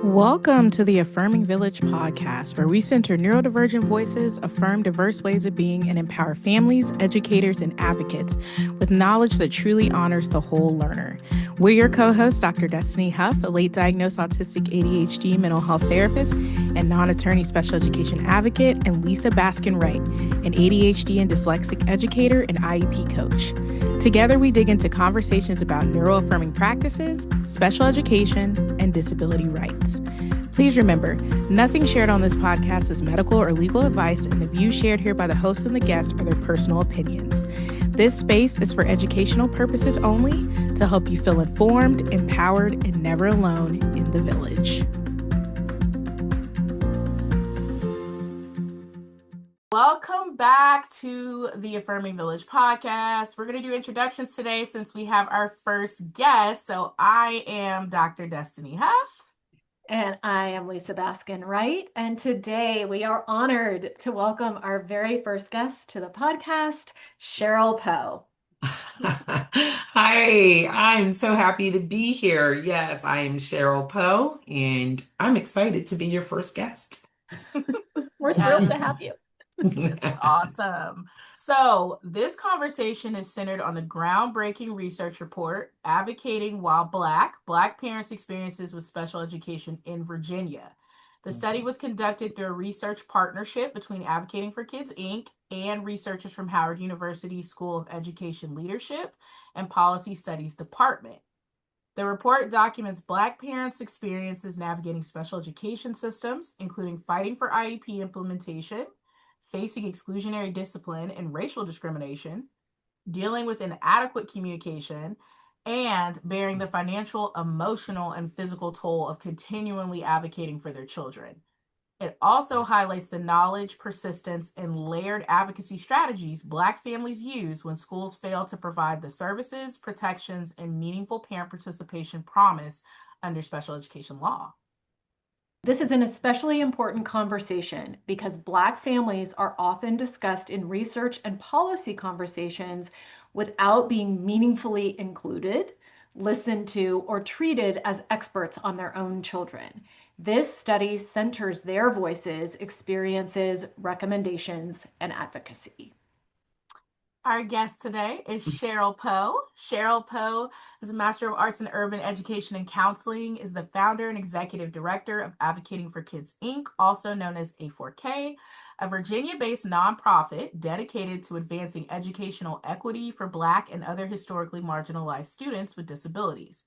Welcome to the Affirming Village Podcast, where we center neurodivergent voices, affirm diverse ways of being, and empower families, educators, and advocates with knowledge that truly honors the whole learner. We're your co-hosts, Dr. Destiny Huff, a late diagnosed autistic ADHD mental health therapist and non-attorney special education advocate, and Lisa Baskin Wright, an ADHD and dyslexic educator and IEP coach. Together, we dig into conversations about neuroaffirming practices, special education, and disability rights. Please remember, nothing shared on this podcast is medical or legal advice, and the views shared here by the host and the guest are their personal opinions. This space is for educational purposes only, to help you feel informed, empowered, and never alone in the village. Welcome back to the Affirming Village Podcast. We're going to do introductions today since we have our first guest. So I am Dr. Destiny Huff. And I am Lisa Baskin Wright. And today we are honored to welcome our very first guest to the podcast, Cheryl Poe. Hi, I'm so happy to be here. Yes, I am Cheryl Poe, and I'm excited to be your first guest. We're thrilled to have you. This is awesome. So this conversation is centered on the groundbreaking research report, Advocating While Black Parents' Experiences with Special Education in Virginia. The study was conducted through a research partnership between Advocating for Kids, Inc. and researchers from Howard University School of Education Leadership and Policy Studies Department. The report documents Black parents' experiences navigating special education systems, including fighting for IEP implementation, facing exclusionary discipline and racial discrimination, dealing with inadequate communication, and bearing the financial, emotional, and physical toll of continually advocating for their children. It also highlights the knowledge, persistence, and layered advocacy strategies Black families use when schools fail to provide the services, protections, and meaningful parent participation promised under special education law. This is an especially important conversation because Black families are often discussed in research and policy conversations without being meaningfully included, listened to, or treated as experts on their own children. This study centers their voices, experiences, recommendations, and advocacy. Our guest today is Cheryl Poe. Cheryl Poe is a Master of Arts in Urban Education and Counseling, is the founder and executive director of Advocating for Kids, Inc., also known as A4K, a Virginia-based nonprofit dedicated to advancing educational equity for Black and other historically marginalized students with disabilities.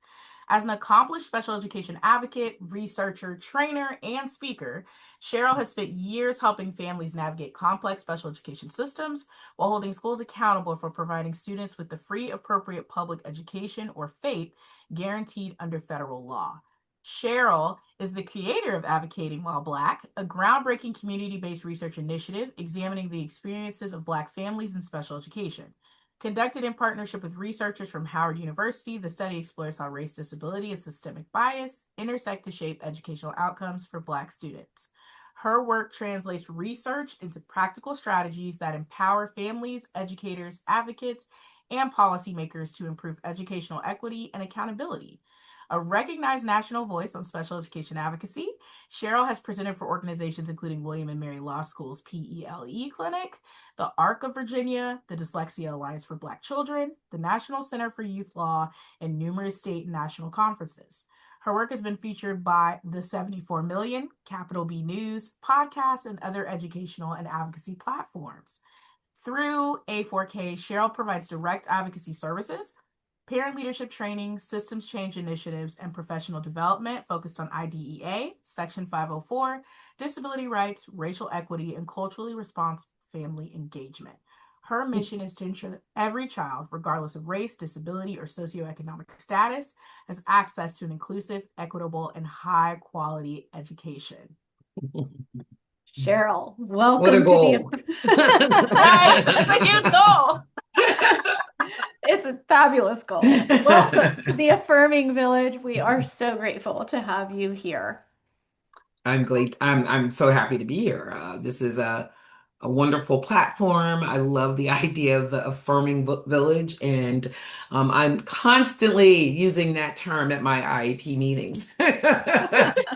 As an accomplished special education advocate, researcher, trainer, and speaker, Cheryl has spent years helping families navigate complex special education systems while holding schools accountable for providing students with the free, appropriate public education, or FAPE, guaranteed under federal law. Cheryl is the creator of Advocating While Black, a groundbreaking community-based research initiative examining the experiences of Black families in special education. Conducted in partnership with researchers from Howard University, the study explores how race, disability, and systemic bias intersect to shape educational outcomes for Black students. Her work translates research into practical strategies that empower families, educators, advocates, and policymakers to improve educational equity and accountability. A recognized national voice on special education advocacy, Cheryl has presented for organizations including William and Mary Law School's PELE Clinic, the ARC of Virginia, the Dyslexia Alliance for Black Children, the National Center for Youth Law, and numerous state and national conferences. Her work has been featured by the 74 Million, Capital B News, podcasts, and other educational and advocacy platforms. Through A4K, Cheryl provides direct advocacy services, parent leadership training, systems change initiatives, and professional development focused on IDEA, Section 504, disability rights, racial equity, and culturally responsive family engagement. Her mission is to ensure that every child, regardless of race, disability, or socioeconomic status, has access to an inclusive, equitable, and high-quality education. Cheryl, welcome What a goal. to the Right, that's a huge goal. It's a fabulous goal. Welcome to the Affirming Village. We are so grateful to have you here. I'm glad. I'm so happy to be here. This is a wonderful platform. I love the idea of the affirming village, and I'm constantly using that term at my IEP meetings.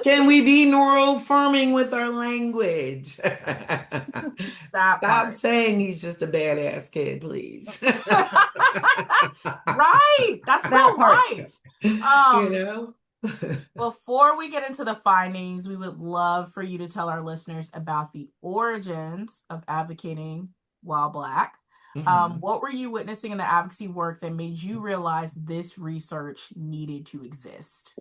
Can we be neuroaffirming with our language? That Stop part. saying he's just a badass kid, please. Right. That's That real part. life. You Um, know? Before we get into the findings, we would love for you to tell our listeners about the origins of advocating while Black. Mhm. What were you witnessing in the advocacy work that made you realize this research needed to exist?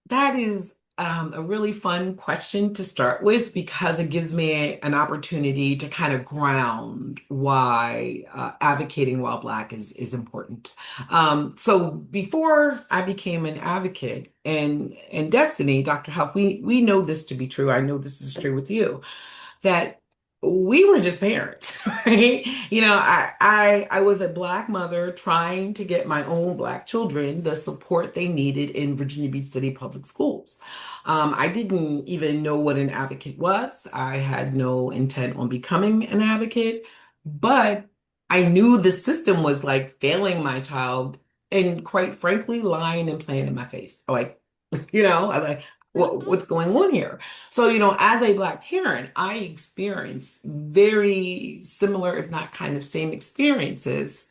That is a really fun question to start with because it gives me an opportunity to kind of ground why advocating while Black is important. So before I became an advocate and Destiny, Dr. Huff, we know this to be true. I know this is true with you that we were just parents, right? I was a Black mother trying to get my own Black children the support they needed in Virginia Beach City Public Schools. I didn't even know what an advocate was. I had no intent on becoming an advocate, but I knew the system was like failing my child and quite frankly, lying and playing in my face. Like, I'm like, Mhm. what's going on here? So, as a Black parent, I experienced very similar, if not kind of same experiences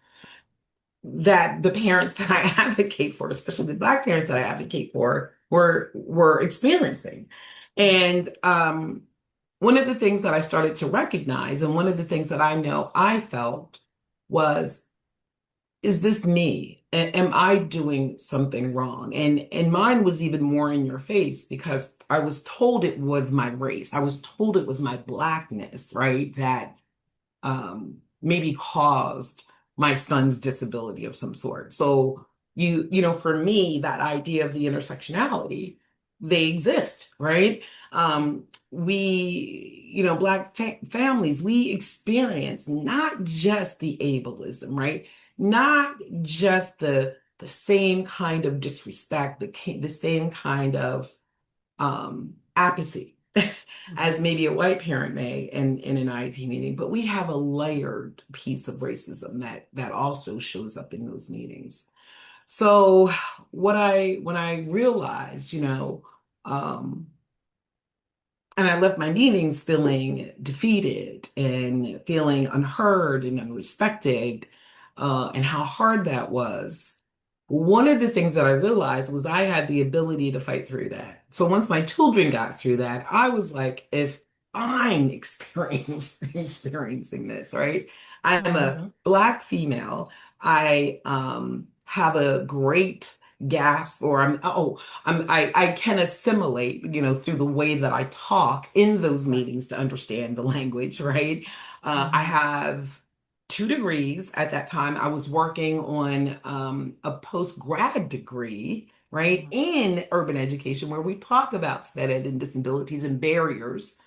that the parents that I advocate for, especially the Black parents that I advocate for, were experiencing. And one of the things that I started to recognize, and one of the things that I know I felt was, is this me? Am I doing something wrong? And mine was even more in your face because I was told it was my race. I was told it was my Blackness, right? That maybe caused my son's disability of some sort. So for me, that idea of the intersectionality, they exist, right? Black families, we experience not just the ableism, right? Not just the same kind of disrespect, the same kind of apathy as maybe a white parent may in an IEP meeting, but we have a layered piece of racism that also shows up in those meetings. So when I realized, um, and I left my meetings feeling defeated and feeling unheard and unrespected, and how hard that was. One of the things that I realized was I had the ability to fight through that. So once my children got through that, I was like, if I'm experiencing this, right? I'm a Mhm. Black female. I have a great gasp, or I can assimilate, through the way that I talk in those Right. meetings to understand the language, right? I Mhm. have 2 degrees at that time. I was working on a post-grad degree, right, Mhm. in urban education where we talk about SPED ed and disabilities and barriers.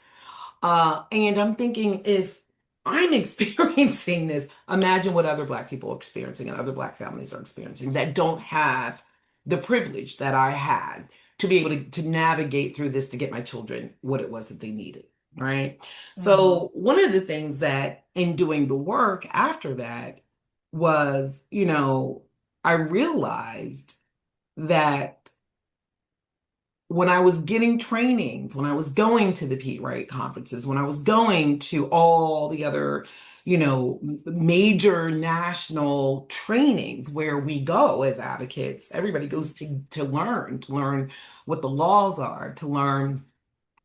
And I'm thinking, if I'm experiencing this, imagine what other Black people are experiencing and other Black families are experiencing that don't have the privilege that I had to be able to navigate through this to get my children what it was that they needed, right? Mhm. So, one of the things that in doing the work after that was, I realized that when I was getting trainings, when I was going to the Pete Wright conferences, when I was going to all the other, major national trainings where we go as advocates, everybody goes to learn what the laws are, to learn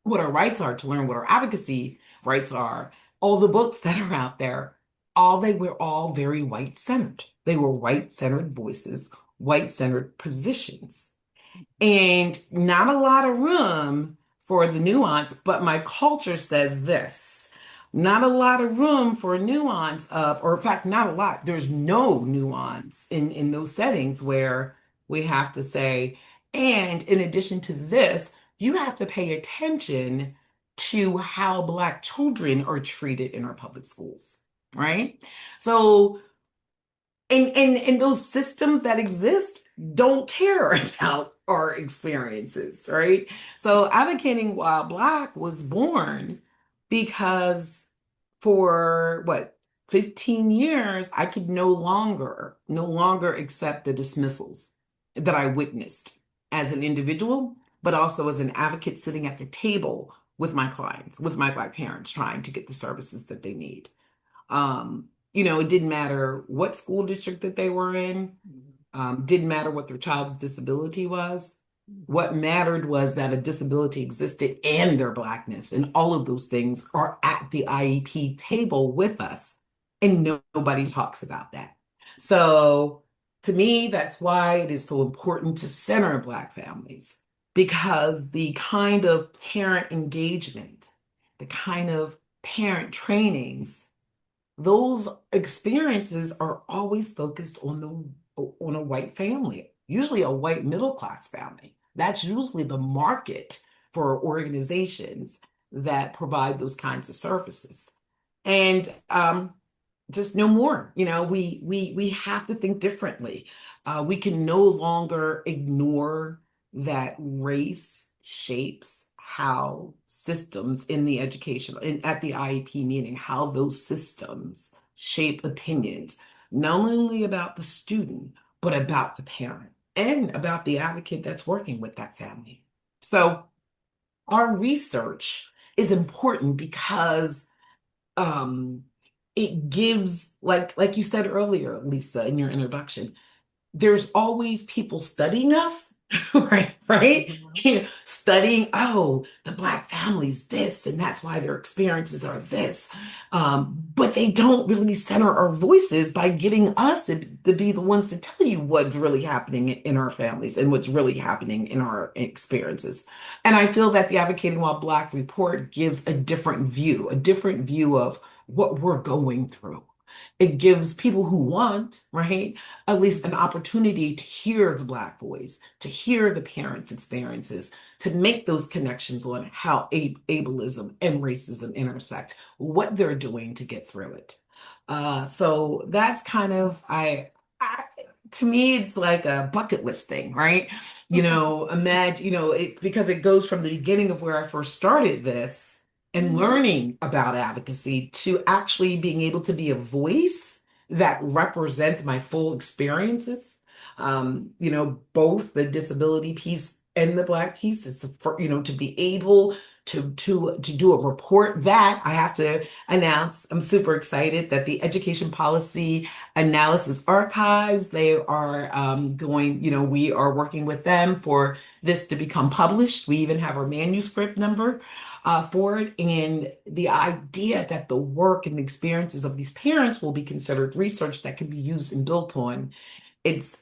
what our rights are, to learn what our advocacy rights are, all the books that are out there, they were all very white centered. They were white centered voices, white centered positions and not a lot of room for the nuance, but my culture says this. Not a lot of room for nuance or in fact, not a lot. There's no nuance in those settings where we have to say, and in addition to this, you have to pay attention to how Black children are treated in our public schools, right? So and those systems that exist don't care about our experiences, right? So advocating while Black was born because for what 15 years I could no longer accept the dismissals that I witnessed. as an individual, but also as an advocate sitting at the table with my clients, with my Black parents, trying to get the services that they need. It didn't matter what school district that they were in, didn't matter what their child's disability was. What mattered was that a disability existed and their Blackness, and all of those things are at the IEP table with us, and nobody talks about that. So, to me, that's why it is so important to center Black families, because the kind of parent engagement, the kind of parent trainings, those experiences are always focused on a white family, usually a white middle class family. That's usually the market for organizations that provide those kinds of services. And just no more. We have to think differently. We can no longer ignore that race shapes how systems in the education and at the IEP meeting, how those systems shape opinions, not only about the student, but about the parent and about the advocate that's working with that family. So our research is important because um, it gives, like you said earlier, Lisa, in your introduction, there's always people studying us, right? Mhm. Studying, oh, the Black family's this, and that's why their experiences are this. But they don't really center our voices by getting us to be the ones to tell you what's really happening in our families and what's really happening in our experiences. And I feel that the Advocating While Black report gives a different view of what we're going through. It gives people who want, right, at least an opportunity to hear the Black voice, to hear the parents' experiences, to make those connections on how ableism and racism intersect, what they're doing to get through it. So that's kind of, to me, it's like a bucket list thing, right? Imagine, because it goes from the beginning of where I first started this and Mhm. learning about advocacy to actually being able to be a voice that represents my full experiences. Both the disability piece and the Black piece. It's for, to be able to do a report that I have to announce. I'm super excited that the Education Policy Analysis Archives, they are we are working with them for this to become published. We even have our manuscript number for it. And the idea that the work and the experiences of these parents will be considered research that can be used and built on, it's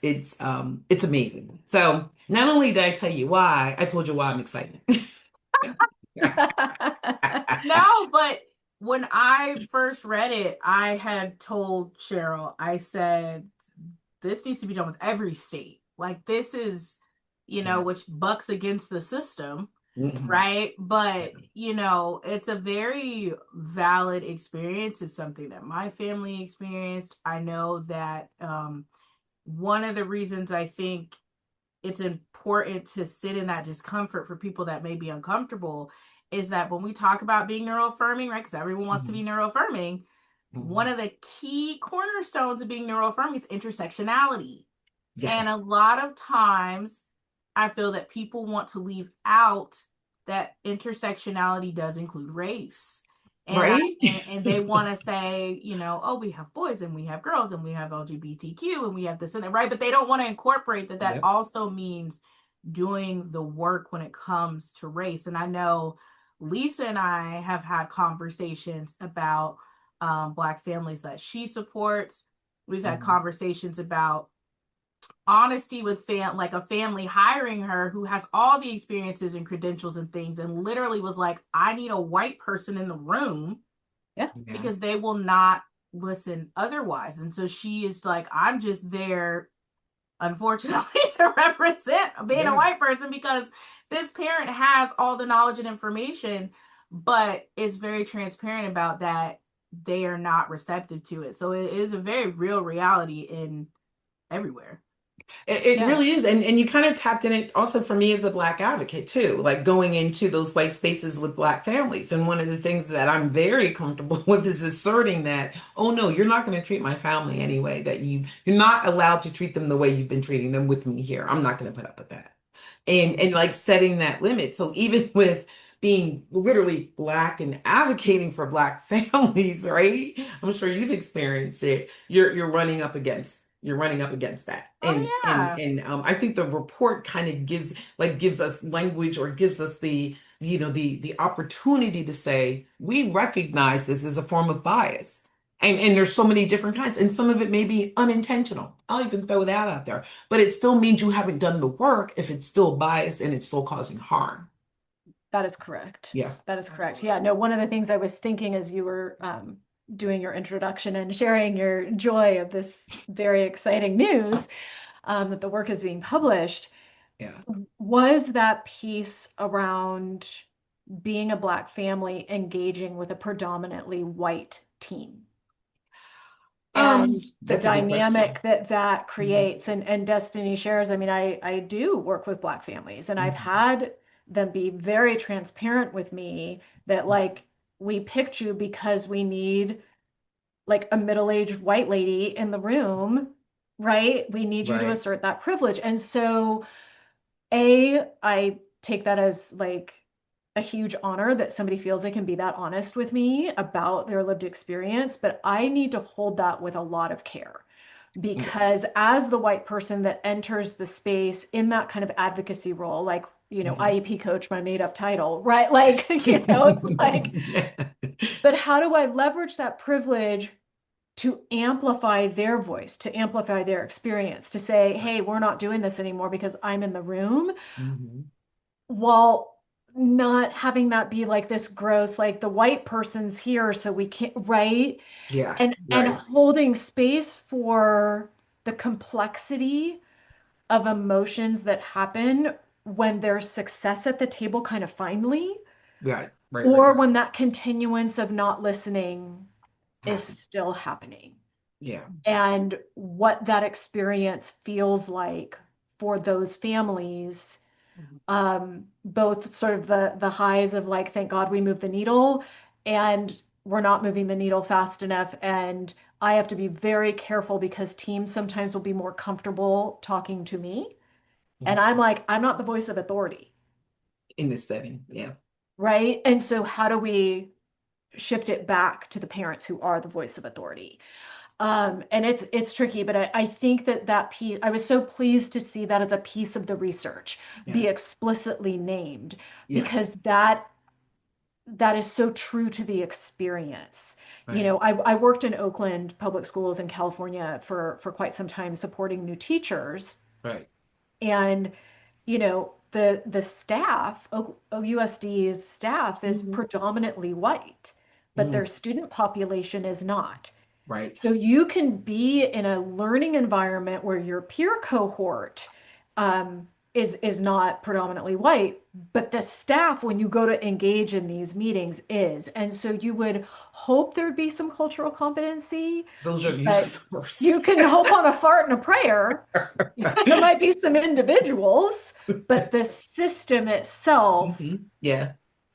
amazing. So not only did I tell you why, I told you why I'm excited. No, but when I first read it, I had told Cheryl, I said, this needs to be done with every state. Like, this is, Yeah. which bucks against the system, Mhm. right? Yeah. But, it's a very valid experience. It's something that my family experienced. I know that one of the reasons I think it's important to sit in that discomfort for people that may be uncomfortable is that when we talk about being neuroaffirming, right? Because everyone wants to be Mhm. neuroaffirming. One Mhm. of the key cornerstones of being neuroaffirming is intersectionality. And a Yes. lot of times I feel that people want to leave out that intersectionality does include race. And I Right? and they want to say, oh, we have boys and we have girls and we have LGBTQ and we have this and that, right? But they don't want to incorporate that Yep. also means doing the work when it comes to race. And I know Lisa and I have had conversations about Black families that she supports. We've had Mhm. conversations about honesty with like a family hiring her who has all the experiences and credentials and things, and literally was like, I need a white person in the room Yeah. Yeah. because they will not listen otherwise. And so she is like, I'm just there, unfortunately, to represent being a Yeah. white person because this parent has all the knowledge and information, but is very transparent about that they are not receptive to it. So it is a very real reality in everywhere. It Yeah. really is. And you kind of tapped in it also for me as a Black advocate too, like going into those white spaces with Black families. And one of the things that I'm very comfortable with is asserting that, oh no, you're not going to treat my family anyway, that you're not allowed to treat them the way you've been treating them with me here. I'm not going to put up with that. and like setting that limit. So even with being literally Black and advocating for Black families, right? I'm sure you've experienced it. You're running up against that. Oh yeah. I think the report kind of gives us language, or gives us the opportunity to say we recognize this as a form of bias. And there's so many different kinds, and some of it may be unintentional. I'll even throw that out there. But it still means you haven't done the work if it's still biased and it's still causing harm. That is correct. Yeah, That is correct. absolutely. Yeah, no, one of the things I was thinking as you were doing your introduction and sharing your joy of this very exciting news that the work is being published Yeah. was that piece around being a Black family engaging with a predominantly white team and the That's a good question. dynamic that that Mhm. creates. And Destiny shares, I mean, I do work with Black families, and I've Mhm. had them be very transparent with me that, like, we picked you because we need like a middle-aged white lady in the room, right? We need you to Right. assert that privilege. And so I take that as like a huge honor that somebody feels they can be that honest with me about their lived experience, but I need to hold that with a lot of care, because Yes. as the white person that enters the space in that kind of advocacy role, like, Mhm. IEP coach, my made up title, right? Like, it's like, but how do I leverage that privilege to amplify their voice, to amplify their experience, to say, hey, Right. we're not doing this anymore because I'm in the room, Mhm. while not having that be like this gross, like the white person's here so we can't, right? Yeah. And Right. holding space for the complexity of emotions that happen when there's success at the table kind of finally, Right. Right. Right. or Right. when that continuance of not listening is Happen. still happening, Yeah. and what that experience feels like for those families, Mhm. both sort of the highs of like, thank God we moved the needle, and we're not moving the needle fast enough. And I have to be very careful because teams sometimes will be more comfortable talking to me. And I'm Mhm. like, I'm not the voice of authority, In this setting. Yeah. right? And so how do we shift it back to the parents who are the voice of authority? And it's tricky, but I think that that piece, I was so pleased to see that as a piece of the research Yeah. be explicitly named, because Yes. that is so true to the experience. Right. I worked in Oakland public schools in California for quite some time supporting new teachers, Right. and the staff, OUSD's staff is Mhm. predominantly white, but Mm. their student population is not. Right. So you can be in a learning environment where your peer cohort is not predominantly white, but the staff, when you go to engage in these meetings, is. And so you would hope there'd be some cultural competency, Those are usually but the worst. you can hope on a fart and a prayer. There might be some individuals, but the system itself, Yeah.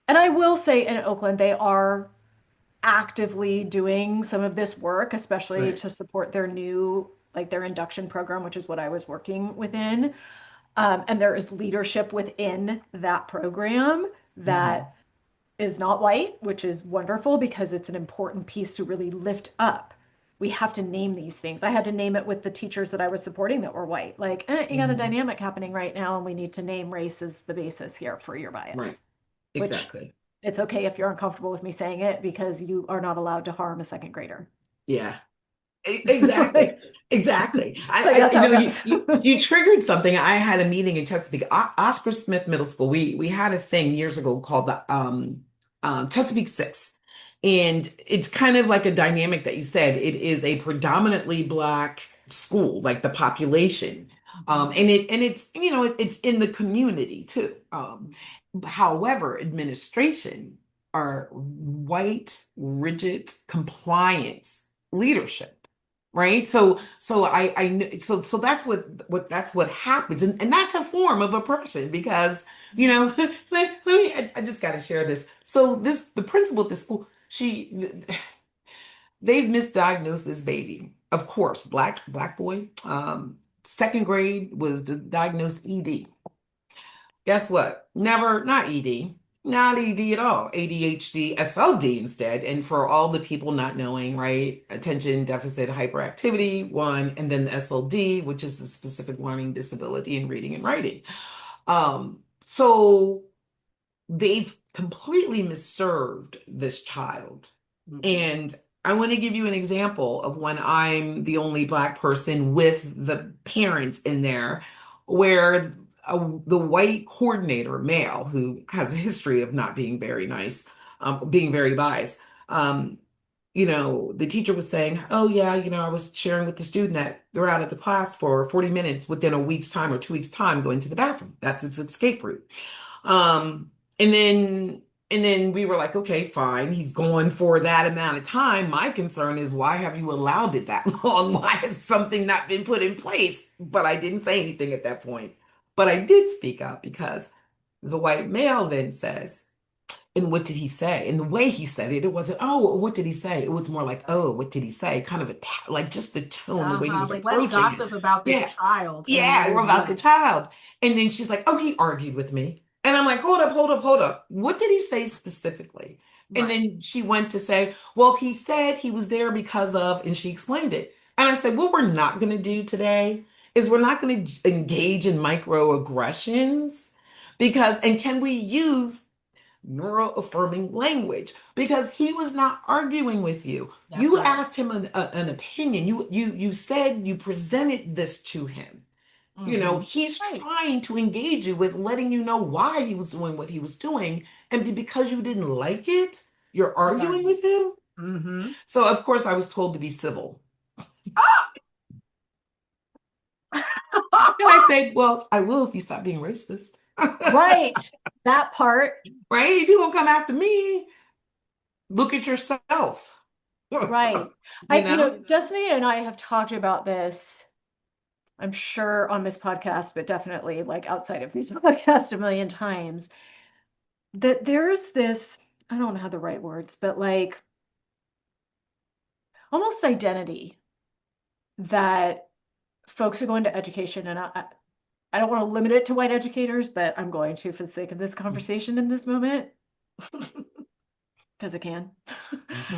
and I will say in Oakland, they are actively doing some of this work, especially Right. to support their new, like their induction program, which is what I was working within. And there is leadership within that program Mhm. that is not white, which is wonderful because it's an important piece to really lift up. We have to name these things. I had to name it with the teachers that I was supporting that were white. Like, you got a Mhm. dynamic happening right now, and we need to name race as the basis here for your Right. bias, which Exactly. it's okay if you're uncomfortable with me saying it, because you are not allowed to harm a second grader. Yeah. Exactly. Like, Exactly. like that's how it goes. You triggered something. I had a meeting in Chesapeake, Oscar Smith Middle School. We had a thing years ago called the Chesapeake Six, and it's kind of like a dynamic that you said. It is a predominantly Black school, like the population, and it's it's in the community too. However, administration are white, rigid compliance leadership. Right. So that's what happens. And that's a form of oppression because, let me, I just got to share this. So the principal at this school, they've misdiagnosed this baby. Of course, black boy, second grade was diagnosed ED. Guess what? Never, not ED, not ED at all. ADHD, SLD instead. And for all the people not knowing, right? Attention deficit hyperactivity, one, and then the SLD, which is the specific learning disability in reading and writing. So they've completely misserved this child. Mhm. And I want to give you an example of when I'm the only Black person with the parents in there, where the white coordinator, male, who has a history of not being very nice, being very biased, the teacher was saying, oh, yeah, I was sharing with the student that they're out of the class for 40 minutes within a week's time or 2 weeks' time going to the bathroom. That's its escape route. Um, and then and then we were like, okay, fine. He's going for that amount of time. My concern is why have you allowed it that long? Why has something not been put in place? But I didn't say anything at that point. But I did speak up because the white male then says, and what did he say? And the way he said it, it wasn't, oh, what did he say? It was more like, oh, what did he say? Kind of like just the tone, the way he Uh-huh. was Like, let's approaching it. gossip about this Yeah, child. And yeah, we're about the yeah. child. And then she's like, oh, he argued with me. And I'm like, hold up, hold up, hold up. What did he say specifically? And Right. then she went to say, well, he said he was there because of, and she explained it. And I said, what we're not going to do today is we're not going to engage in microaggressions because, and can we use neural affirming language because he was not arguing with you. That's You right. asked him an opinion. You said you presented this to him. Hmm. He's Right. trying to engage you with letting you know why he was doing what he was doing, and because you didn't like it, you're Right. arguing with him. Mm-hmm. So of course I was told to be civil. And I said, well, I will if you stop being racist. Right. That part. Right? If you don't come after me, look at yourself. Right. You know? Destiny and I have talked about this, I'm sure on this podcast, but definitely like outside of this podcast a million times, that there's this, I don't have the right words, but like almost identity that folks who go into education, and I don't want to limit it to white educators, but I'm going to for the sake of this conversation in this moment, because I can.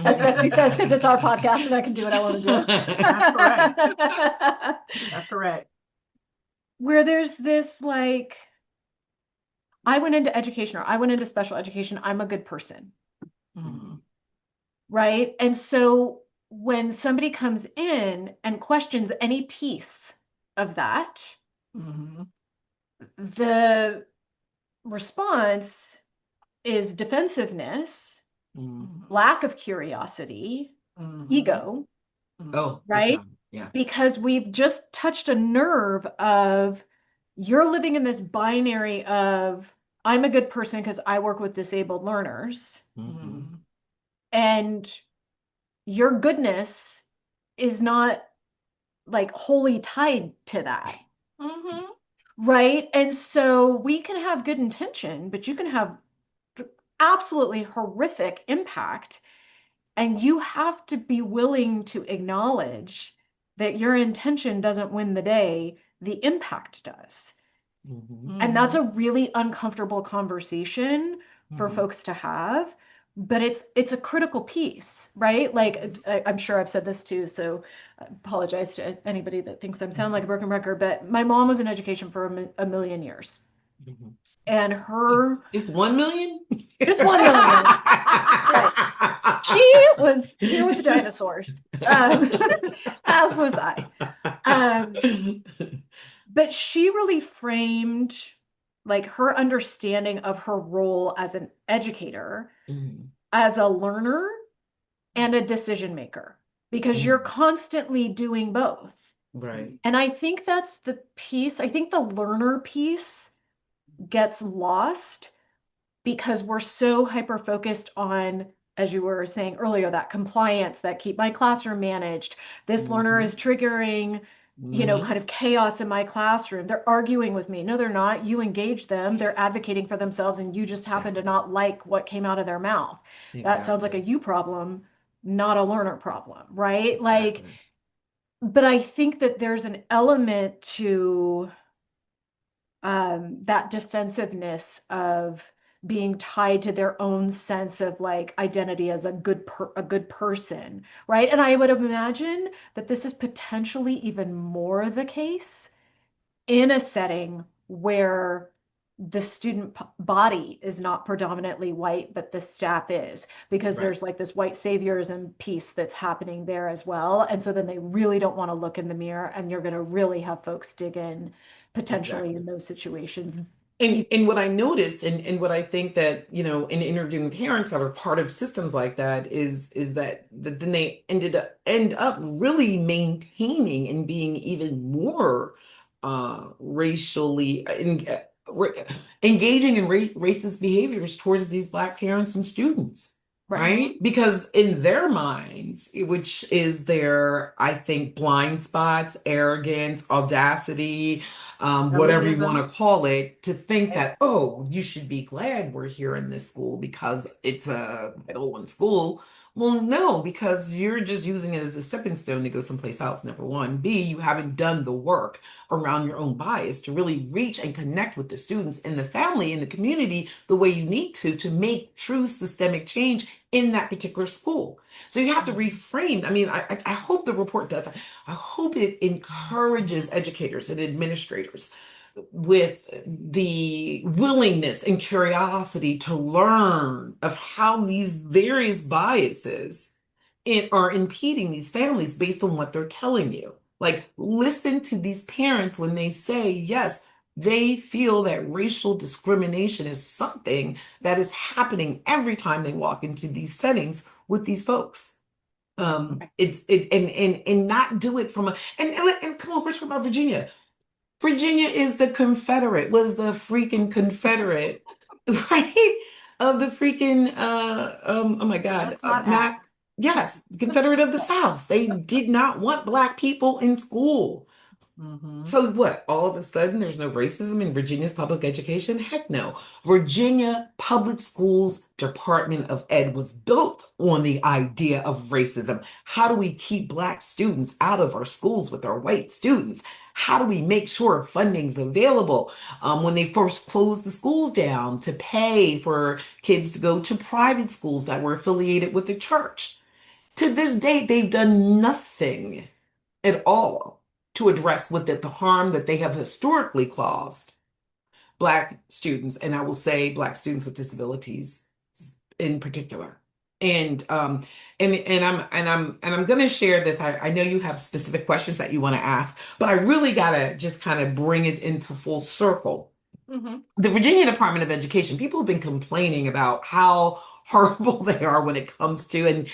As Destiny says, because it's our podcast and I can do what I want That's correct. to do. That's correct. Where there's this like, I went into education or I went into special education, I'm a good person, Mm-hmm. right? And so when somebody comes in and questions any piece of that, Mm-hmm. the response is defensiveness, Mm. lack of curiosity, Mm-hmm. ego, Mm-hmm. Oh, big right? time. Yeah. Because we've just touched a nerve of you're living in this binary of I'm a good person because I work with disabled learners, Hmm. Mm-hmm. and your goodness is not like wholly tied to that. Mm-hmm. Right. And so we can have good intention, but you can have absolutely horrific impact. And you have to be willing to acknowledge that your intention doesn't win the day, the impact does. Hmm. And that's Mm-hmm. a really uncomfortable conversation for Hmm. folks to have, but it's a critical piece, right? Like I'm sure I've said this too, so I apologize to anybody that thinks I'm sound like a broken record, but my mom was in education for a million years. Hmm. And her Just 1 million? just 1 million, right? She was here with the dinosaurs, as was I. Um, but she really framed like her understanding of her role as an educator, Mhm. as a learner, and a decision maker, because you're Mhm. constantly doing both. Right. And I think that's the piece, I think the learner piece gets lost because we're so hyper focused on, as you were saying earlier, that compliance, that keep my classroom managed. This learner is Hmm. triggering, kind Hmm. of chaos in my classroom. They're arguing with me. No, they're not. You engage them. They're advocating for themselves, and you just happen to Exactly. not like what came out of their mouth. That sounds like a Exactly. you problem, not a learner problem, right? Like, Exactly. but I think that there's an element to that defensiveness of being tied to their own sense of like identity as a good person, right? And I would imagine that this is potentially even more the case in a setting where the student body is not predominantly white, but the staff is, because Right. there's like this white saviorism piece that's happening there as well. And so then they really don't want to look in the mirror, and you're going to really have folks dig in potentially Exactly. in those situations. And what I noticed and what I think that, in interviewing parents that are part of systems like that is that then they end up really maintaining and being even more racially engaging in racist behaviors towards these Black parents and students. Right. Right? Because in their minds, which is their, I think, blind spots, arrogance, audacity, whatever you want Elitism. to call it, to think Right. that, oh, you should be glad we're here in this school because it's a Title I school. Well, no, because you're just using it as a stepping stone to go someplace else, number one. B, you haven't done the work around your own bias to really reach and connect with the students and the family and the community the way you need to make true systemic change in that particular school. So you have to Mhm. reframe. I mean, I hope the report does. I hope it encourages educators and administrators with the willingness and curiosity to learn of how these various biases are impeding these families based on what they're telling you. Like, listen to these parents when they say, yes, they feel that racial discrimination is something that is happening every time they walk into these settings with these folks. Mhm. It's it and not do it from a and come on, we're talking about Virginia. Virginia is the Confederate, was the freaking Confederate, right? Of the freaking oh my God, Let's not act. not yes, Confederate of the South. They did not want Black people in school. Hmm. So what? All of a sudden, there's no racism in Virginia's public education? Heck no. Virginia Public Schools Department of Ed was built on the idea of racism. How do we keep Black students out of our schools with our white students? How do we make sure funding's available? When they first closed the schools down to pay for kids to go to private schools that were affiliated with the church. To this date, they've done nothing at all to address the harm that they have historically caused Black students, and I will say Black students with disabilities in particular. And I'm going to share this. I know you have specific questions that you want to ask, but I really got to just kind of bring it into full circle. Hmm. The Virginia Department of Education, people have been complaining about how horrible they are when it comes to and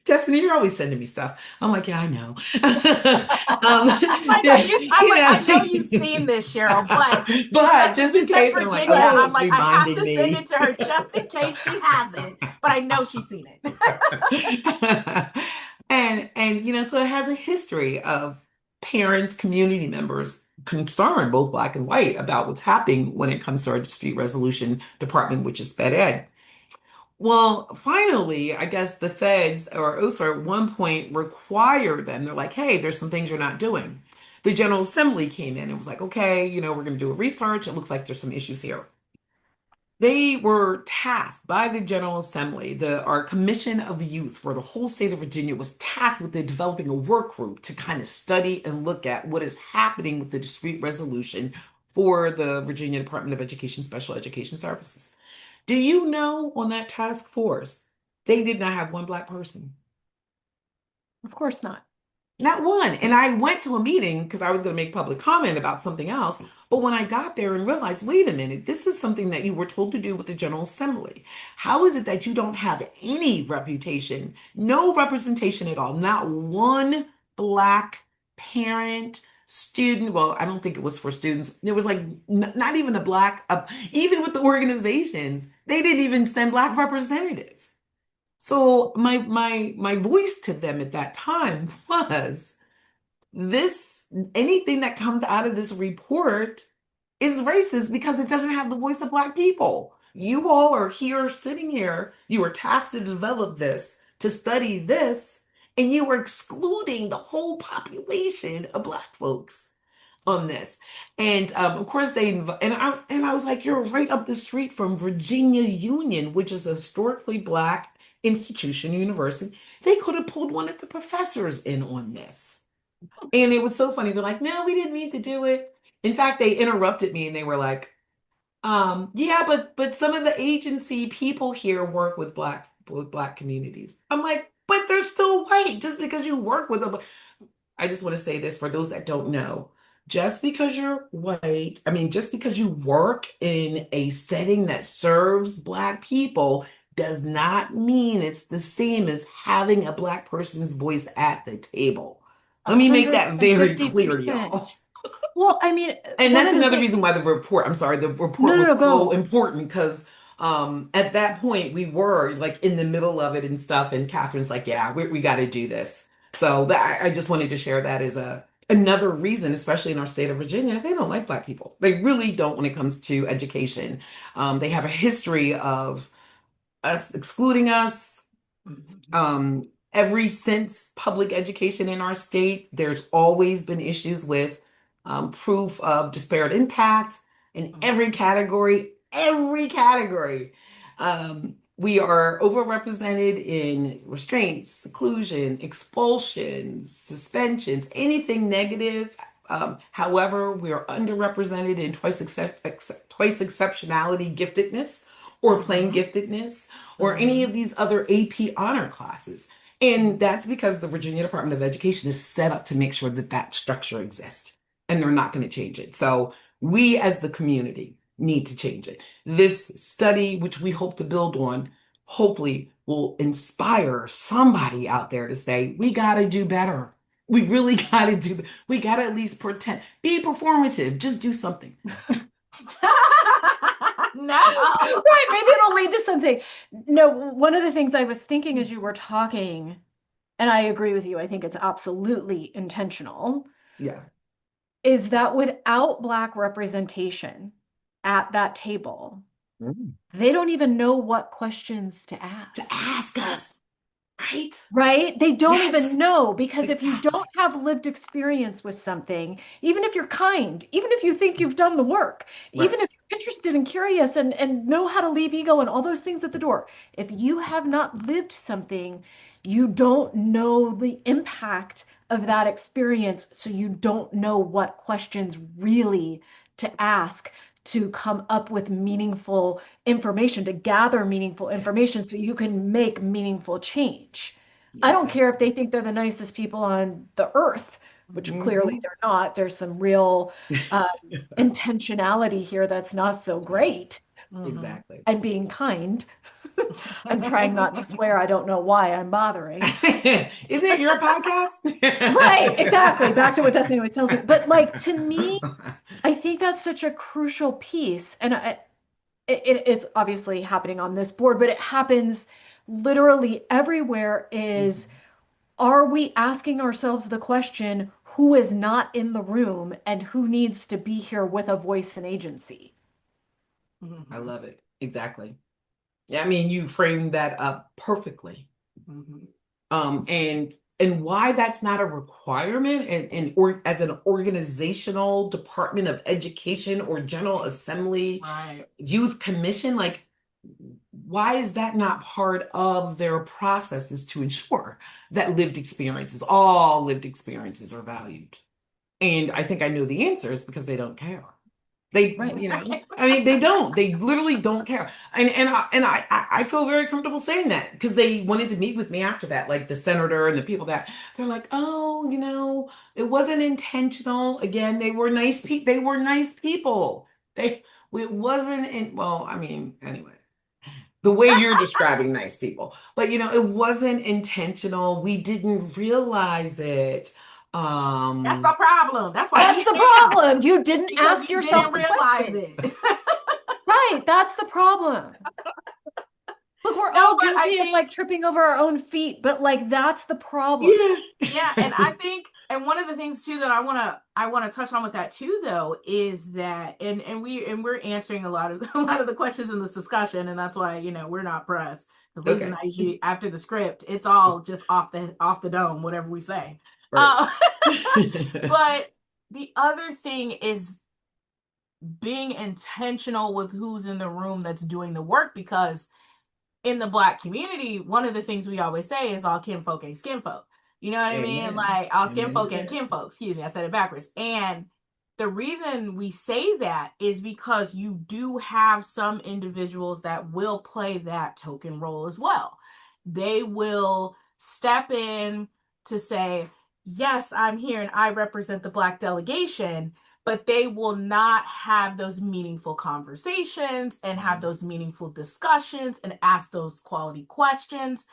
Destiny, you're always sending me stuff. I'm like, yeah, I know. I know Yeah, you. I'm like, I know you've you seen this, Cheryl, but know. But just in it says case, I'm like, Virginia. oh, I'm it's like, I have reminding to send it me. to her just in case she hasn't. But I know she's seen it. And so it has a history of parents, community members concerned, both Black and white, about what's happening when it comes to our dispute resolution department, which is Fed Ed. Well, finally, I guess the feds or OSER at one point required them. They're like, hey, there's some things you're not doing. The General Assembly came in and was like, okay, we're going to do a research. It looks like there's some issues here. They were tasked by the General Assembly, our Commission of Youth for the whole state of Virginia was tasked with developing a work group to kind of study and look at what is happening with the dispute resolution for the Virginia Department of Education Special Education Services. Do you know on that task force, they did not have one Black person? Of course not. Not one. And I went to a meeting because I was going to make public comment about something else. But when I got there and realized, wait a minute, this is something that you were told to do with the General Assembly. How is it that you don't have any reputation, no representation at all, not one Black parent, student? Well, I don't think it was for students. There was like not even a Black, even with the organizations, they didn't even send Black representatives. So my voice to them at that time was this anything that comes out of this report is racist because it doesn't have the voice of Black people. You all are here sitting here, you were tasked to develop this, to study this, and you were excluding the whole population of Black folks. on this. And of course and I was like, you're right up the street from Virginia Union, which is a historically Black institution, university. They could have pulled one of the professors in on this. And it was so funny. They're like, no, we didn't mean to do it. In fact, they interrupted me and they were like, yeah, but some of the agency people here work with black communities. I'm like, but they're still white just because you work with them. I just want to say this for those that don't know. Just because you're white, I mean, just because you work in a setting that serves Black people does not mean it's the same as having a Black person's voice at the table. Let me make that very clear, y'all. 150%. Well, I mean, And one that's of the another things, reason why the no, report no, was no, so go. important because at that point we were like in the middle of it and stuff, and Catherine's like, yeah, we got to do this. So I just wanted to share that as another reason, especially in our state of Virginia, they don't like Black people. They really don't when it comes to education. They have a history of us excluding us, every since public education in our state, there's always been issues with proof of disparate impact in every category, every category. We are overrepresented in restraints, seclusion, expulsions, suspensions, anything negative. However, we are underrepresented in twice exceptionality giftedness or plain giftedness or any of these other AP honor classes. And that's because the Virginia Department of Education is set up to make sure that that structure exists and they're not going to change it. So we as the community need to change it. This study, which we hope to build on, hopefully will inspire somebody out there to say, we got to do better. We really got to we got to at least pretend, be performative, just do something. No. Right, maybe it'll lead to something. No, one of the things I was thinking as you were talking, and I agree with you, I think it's absolutely intentional, Yeah. is that without Black representation at that table, Mm. they don't even know what questions to To ask. ask us, right? Right? They don't Yes, even know because if you exactly. don't have lived experience with something, even if you're kind, even if you think you've done the work, Right. even if you're interested and curious and know how to leave ego and all those things at the door, if you have not lived something, you don't know the impact of that experience. So you don't know what questions really to ask to come up with meaningful information, to gather meaningful Yes. information so you can make meaningful change. I don't care if Exactly. they think they're the nicest people on the earth, which clearly Hmm. they're not. There's some real um, intentionality here that's not so Yeah, great. Mhm. exactly. I'm being kind. I'm trying not to swear. I don't know why I'm bothering. Isn't it your podcast? Right, exactly. Back to what Destiny always tells me. But like to me, I think that's such a crucial piece. And it's obviously happening on this board, but it happens literally everywhere is Mhm. are we asking ourselves the question, who is not in the room and who needs to be here with a voice and agency? I Mhm. love it. Exactly. Yeah, I mean, you framed that up perfectly. Mhm. And why that's not a requirement and or as an organizational department of education or General Assembly, Right. youth commission, like why is that not part of their processes to ensure that all lived experiences are valued? And I think I know the answer is because they don't care. They, Right. I mean, they don't. They literally don't care. And I feel very comfortable saying that because they wanted to meet with me after that, like the senator and the people that they're like, oh, it wasn't intentional. Again, they were nice people. They were nice people. It wasn't in, well, I mean, anyway, the way you're describing nice people, but it wasn't intentional. We didn't realize it. That's the problem. That's why we That's the here now, problem. You didn't because ask we yourself didn't the realize question. it. Right. That's the problem. Look, we're No, all but I guilty of think like tripping over our own feet, but like that's the problem. Yeah. yeah, and I think, and one of the things too that I wanna touch on with that too though is that, and we're answering a lot of a lot of the questions in this discussion, and that's why we're not pressed because Lisa and Okay. I usually after the script it's all just off the dome whatever we say, Right. uh, but the other thing is being intentional with who's in the room that's doing the work, because in the Black community, one of the things we always say is all kinfolk ain't skinfolk. You know what I mean? Amen. Like, all Amen to skinfolk ain't that. kinfolk. Excuse me, I said it backwards. And the reason we say that is because you do have some individuals that will play that token role as well. They will step in to say, yes, I'm here and I represent the Black delegation, but they will not have those meaningful conversations and have those meaningful discussions and ask those quality questions.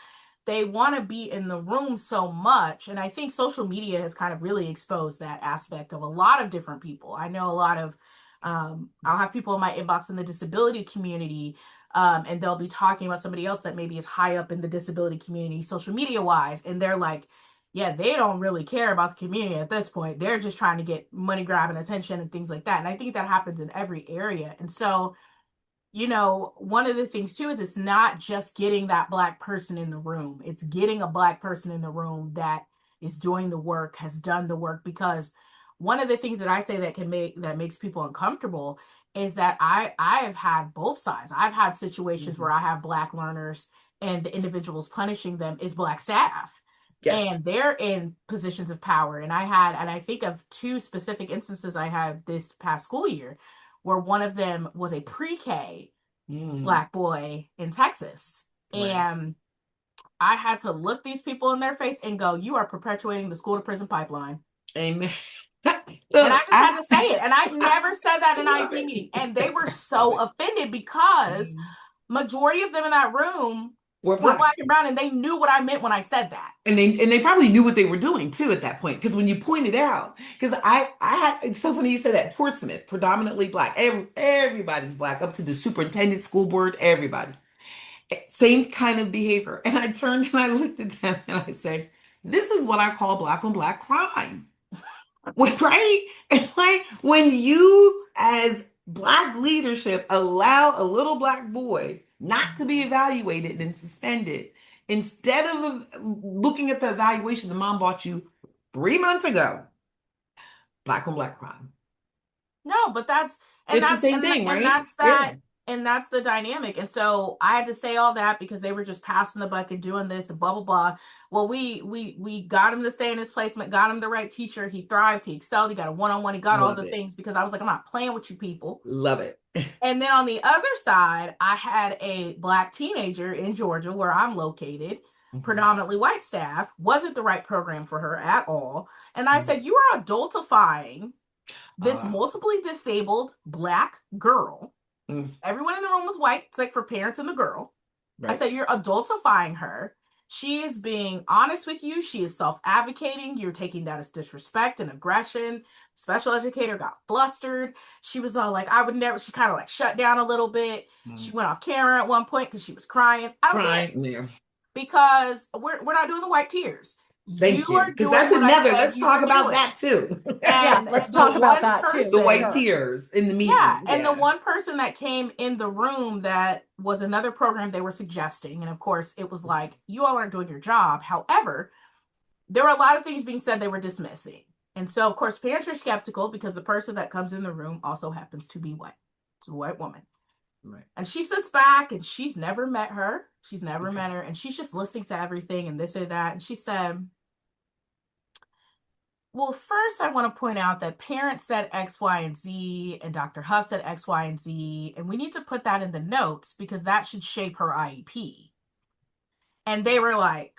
They want to be in the room so much. And I think social media has kind of really exposed that aspect of a lot of different people. I know a lot of, I'll have people in my inbox in the disability community, and they'll be talking about somebody else that maybe is high up in the disability community, social media wise. And they're like, yeah, they don't really care about the community at this point. They're just trying to get money grabbing attention and things like that. And I think that happens in every area. And so, one of the things too is it's not just getting that Black person in the room. It's getting a Black person in the room that is doing the work, has done the work. Because one of the things that I say that makes people uncomfortable is that I have had both sides. I've had situations where I have Black learners and the individuals punishing them is Black staff. Yes. And they're in positions of power. And I think of two specific instances I had this past school year where one of them was a pre-K Black boy in Texas. Right. And I had to look these people in their face and go, you are perpetuating the school to prison pipeline. Amen. And I Look, just had to say it. And I've never said that in I love IEP it. meeting. And they were Love so it. offended because majority of them in that room We're were Black. Black and brown, and they knew what I meant when I said that. And they probably knew what they were doing too at that point. Because when you pointed out, because I had, it's so funny you said that. Portsmouth, predominantly Black. Everybody's Black, up to the superintendent, school board, everybody. Same kind of behavior. And I turned and I looked at them and I said, this is what I call Black on Black crime. Right? And like when you, as Black leadership, allow a little Black boy not to be evaluated and suspended, instead of looking at the evaluation the mom bought you 3 months ago, Black on Black crime. No, but that's and It's the that's same and thing, and right? that's Yeah. that and that's the dynamic. And so I had to say all that because they were just passing the bucket, doing this and blah blah blah. Well, we got him to stay in his placement, got him the right teacher. He thrived, he excelled, he got a one-on-one, he got all Love the it. things because I was like, I'm not playing with you people. Love it. And then on the other side, I had a Black teenager in Georgia where I'm located, Mhm. predominantly white staff, wasn't the right program for her at all. And I Mhm. said, you are adultifying this Uh, multiply disabled Black girl. mm, Everyone in the room was white, except for parents and the girl. I right. said, you're adultifying her. She is being honest with you. She is self-advocating. You're taking that as disrespect and aggression. Special educator got flustered. She was all like, I would never, she kind of like shut down a little bit. She Mm. went off camera at one point because she was crying. I don't care Crying. Yeah. because we're not doing the white tears. You Thank you. are Because doing that's what I another, said let's you talk were about doing. that too. Yeah, And let's the talk about one that too, The for white person, sure. tears in the yeah, meeting. and the Yeah. one person that came in the room that was another program they were suggesting, and of course it was like, you all aren't doing your job. However, there were a lot of things being said they were dismissing. And so of course parents are skeptical because the person that comes in the room also happens to be white. It's a white woman. Right. And she sits back and she's never met her. She's never Okay. met her. And she's just listening to everything and this or that. And she said, well, first, I want to point out that parents said X, Y, and Z, and Dr. Huff said X, Y, and Z, and we need to put that in the notes because that should shape her IEP. And they were like,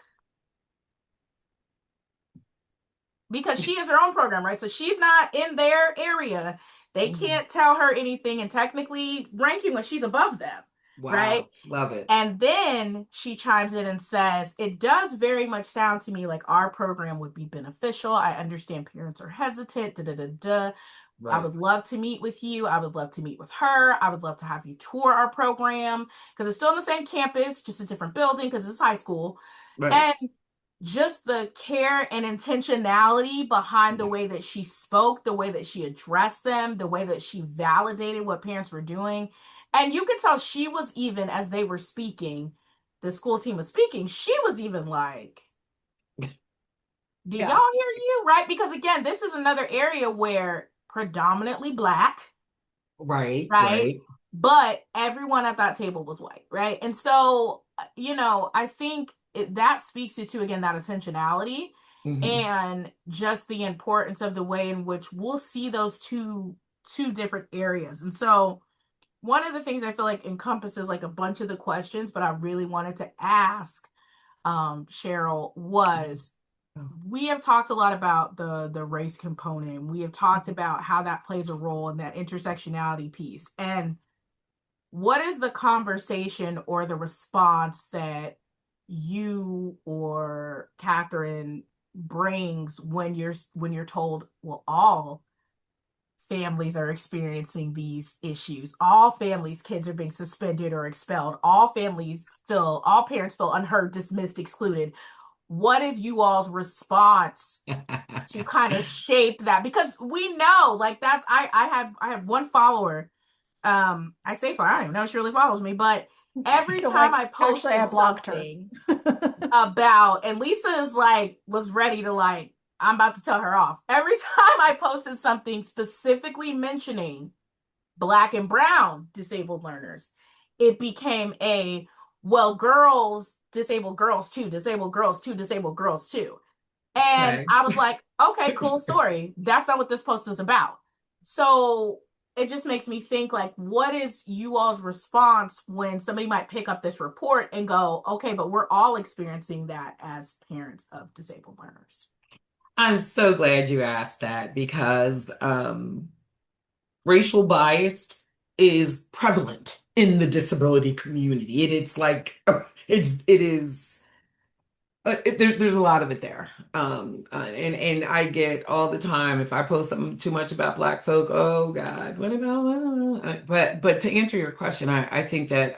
because she has her own program, right? So she's not in their area. They Mhm. can't tell her anything, and technically, ranking wise, she's above them, right? Wow. Love it. And then she chimes in and says, it does very much sound to me like our program would be beneficial. I understand parents are hesitant, da da da da. I Right. would love to meet with you. I would love to meet with her. I would love to have you tour our program because it's still on the same campus, just a different building because it's high school. Right. And just the care and intentionality behind the Yeah. way that she spoke, the way that she addressed them, the way that she validated what parents were doing. And you could tell she was even, as they were speaking, the school team was speaking, she was even like, Do y'all Yeah. hear you? Right? Because again, this is another area where predominantly black, Right, right? right. But everyone at that table was white, right? And so, I think that speaks to, again, that intentionality Hmm. and just the importance of the way in which we'll see those two different areas. And so, one of the things I feel like encompasses like a bunch of the questions, but I really wanted to ask Cheryl was Oh. we have talked a lot about the race component. We have talked Mhm. about how that plays a role in that intersectionality piece. And what is the conversation or the response that you or Catherine brings when you're told, well, all families are experiencing these issues. All families' kids are being suspended or expelled. All parents feel unheard, dismissed, excluded. What is you all's response to kind of shape that? Because we know, like I have one follower. I say follower, I don't even know if she really follows me, but every You're time like, I actually, posted I blocked her. something about, and Lisa is like, was ready to like, I'm about to tell her off. Every time I posted something specifically mentioning Black and Brown disabled learners, it became well, girls, disabled girls too, disabled girls too, disabled girls too. And Okay. I was like, okay, cool story. That's not what this post is about. So it just makes me think like, what is you all's response when somebody might pick up this report and go, okay, but we're all experiencing that as parents of disabled learners. I'm so glad you asked that because racial bias is prevalent in the disability community. It's like it is there's a lot of it there. And I get all the time if I post something too much about Black folk, oh God, what about? But to answer your question, I think that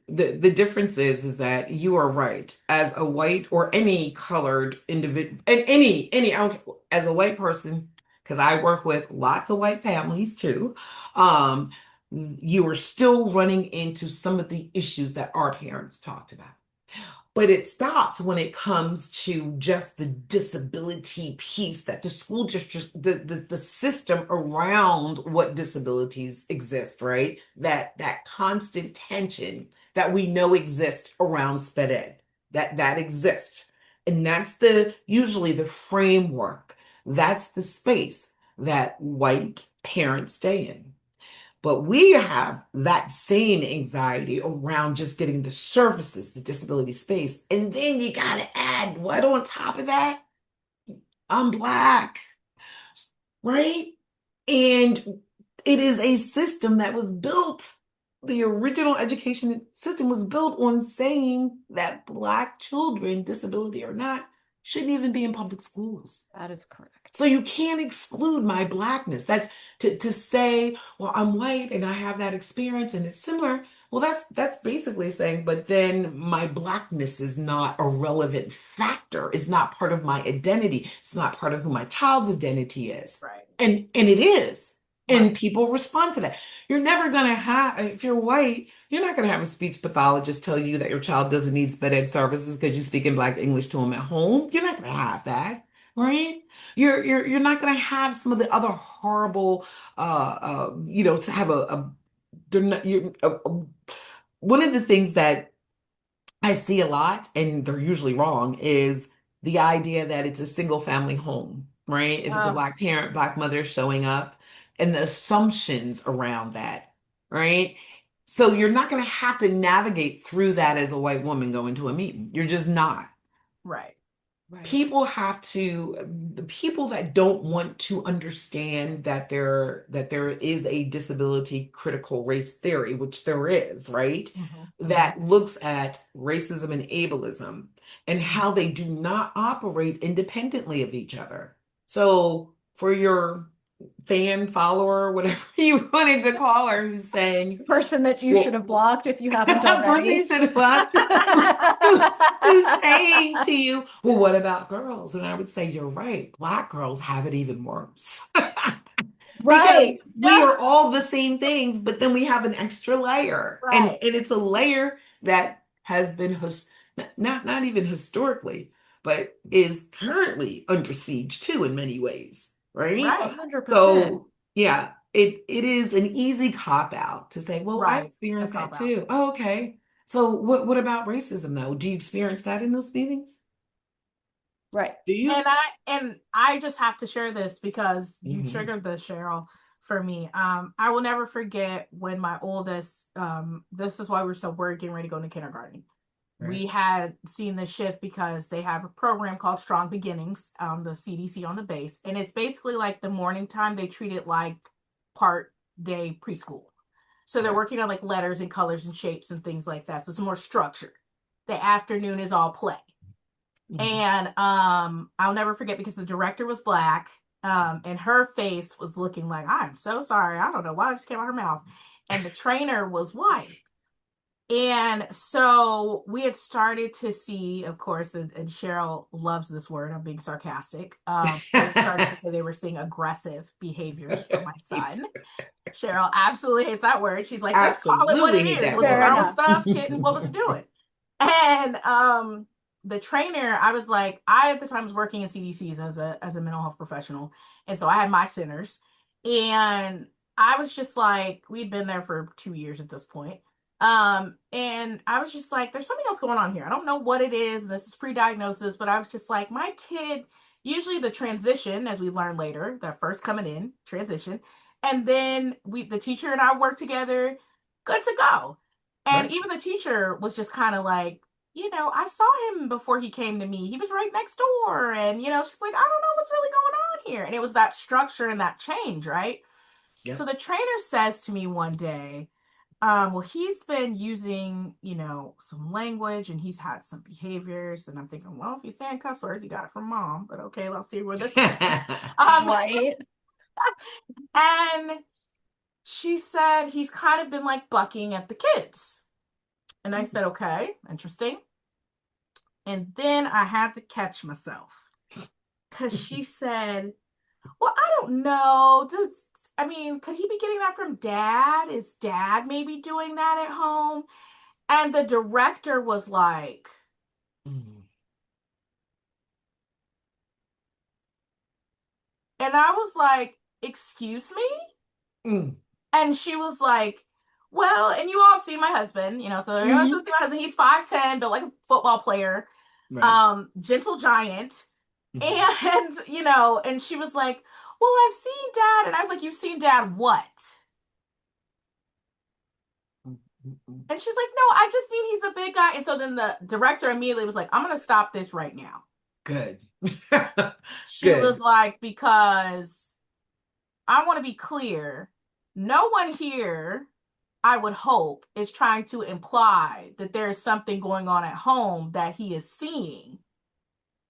the difference is that you are right. As a white or any colored individual, and any I don't, as a white person, because I work with lots of white families too. You are still running into some of the issues that our parents talked about. But it stops when it comes to just the disability piece that the school district, the system around what disabilities exist, right? That constant tension that we know exists around sped ed, that exists. And that's the usually the framework. That's the space that white parents stay in. But we have that same anxiety around just getting the services, the disability space. And then you got to add what on top of that? I'm Black, right? And it is a system that was built, the original education system was built on saying that Black children, disability or not, shouldn't even be in public schools. That is correct. So you can't exclude my Blackness. That's to say, well, I'm white and I have that experience and it's similar. Well, that's basically saying, but then my Blackness is not a relevant factor. It's not part of my identity. It's not part of who my child's identity is. Right. And it is. And Right. people respond to that. You're never gonna have, if you're white, you're not gonna have a speech pathologist tell you that your child doesn't need sped ed services because you speak in Black English to them at home. You're not gonna have that, right? You're not going to have some of the other horrible to have they're not, one of the things that I see a lot and they're usually wrong is the idea that it's a single family home, right? If it's a Oh, Black parent, Black mother showing up and the assumptions around that, right? So you're not going to have to navigate through that as a white woman going to a meeting. You're just not. right. Right. People have to, the people that don't want to understand that there is a disability critical race theory, which there is, right? Hmm. Hmm. That looks at racism and ableism and how they do not operate independently of each other. So for your fan follower, whatever you wanted to call her, who's saying, The person that you should well, have blocked if you haven't person you already. said what? Who's saying to you, well, what about girls? And I would say, you're right. Black girls have it even worse. Because Right. we Yeah. are all the same things, but then we have an extra layer. And Right. it's a layer that has been not even historically. but is currently under siege too in many ways, right? Right. 100%. So yeah, it is an easy cop out to say, well, I Right. A experienced that cop out. too. Oh, okay. So what about racism though? Do you experience that in those meetings? Right. Do you? And I just have to share this because you Hmm. triggered the Cheryl for me. I will never forget when my oldest, this is why we're so worried getting ready to go into kindergarten. Right. We had seen this shift because they have a program called Strong Beginnings, the CDC on the base. And it's basically like the morning time, they treat it like part day preschool. So they're Right. working on like letters and colors and shapes and things like that. So it's more structured. The afternoon is all play. Mhm. And I'll never forget because the director was black, and her face was looking like, I'm so sorry, I don't know why it just came out her mouth. And the trainer was white. And so we had started to see, of course, and Cheryl loves this word, I'm being sarcastic. We had started to say they were seeing aggressive behaviors from my son. Cheryl absolutely hates that word. She's like, just call it what Absolutely it hate is. that Was he Fair word. throwing enough. stuff, hitting? What was he doing? And the trainer, I was like, I at the time was working in CDCs as a mental health professional. And so I had my centers. And I was just like, we'd been there for 2 years at this point. And I was just like, there's something else going on here. I don't know what it is. And this is pre-diagnosis, but I was just like, my kid, usually the transition, as we learned later, that first coming in, transition. And then the teacher and I worked together, good to go. And Right. even the teacher was just kind of like, I saw him before he came to me. He was right next door. And, she's like, I don't know what's really going on here. And it was that structure and that change, right? So Yep. the trainer says to me one day, well, he's been using, some language and he's had some behaviors. And I'm thinking, well, if he's saying cuss words, he got it from mom. But okay, let's see where this is going. Um, Right. and she said he's kind of been like bucking at the kids. And I said, okay, interesting. And then I had to catch myself because she said, well, I don't know. Could he be getting that from dad? Is dad maybe doing that at home? And the director was like, Mm. and I was like, excuse me? Mm. And she was like, well, and you all have seen my husband, so everyone's Mhm. gonna see my husband. He's 5'10", built like a football player, Right. gentle giant. Mhm. And, and she was like, well, I've seen dad. And I was like, you've seen dad what? Mhm. And she's like, no, I just mean he's a big guy. And so then the director immediately was like, I'm going to stop this right now. Good. She was Good. like, because I want to be clear. No one here, I would hope, is trying to imply that there is something going on at home that he is seeing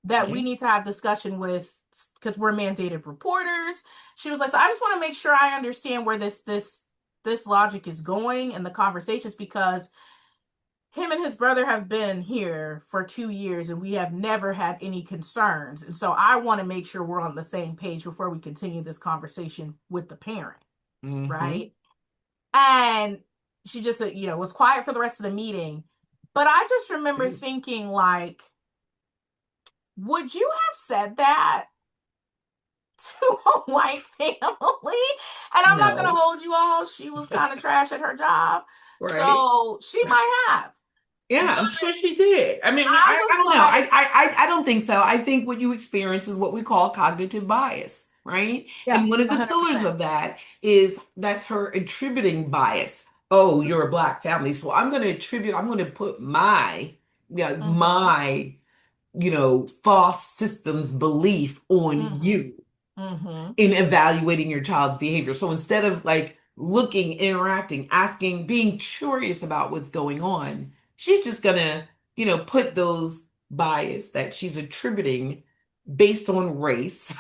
that Yeah. we need to have discussion with because we're mandated reporters. She was like, so I just want to make sure I understand where this logic is going and the conversations because him and his brother have been here for 2 years and we have never had any concerns. And so I want to make sure we're on the same page before we continue this conversation with the parent, Hmm. right? And she just, was quiet for the rest of the meeting. But I just remember Good. thinking, like, would you have said that to a white family? And I'm not going to No. hold you all. She was kind of trash at her job. Right. So she might have. Yeah, But I'm sure she did. I mean, I I was don't know. like, I don't think so. I think what you experience is what we call cognitive bias, right? Yeah, And one of the pillars 100%. of that is that's her attributing bias. Oh, you're a black family, so I'm going to put my, yeah, mm-hmm, false systems belief on mm-hmm, you mm-hmm, in evaluating your child's behavior. So instead of like looking, interacting, asking, being curious about what's going on, she's just gonna, put those bias that she's attributing based on race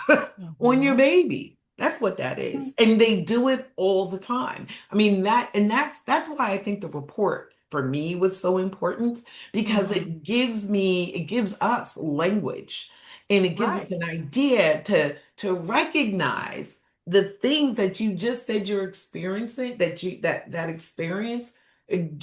on your mm-hmm, baby. That's what that is. And they do it all the time. I mean, that's why I think the report for me was so important because mm-hmm. it gives us language and it gives us Right. an idea to recognize the things that you just said you're experiencing, that experience. It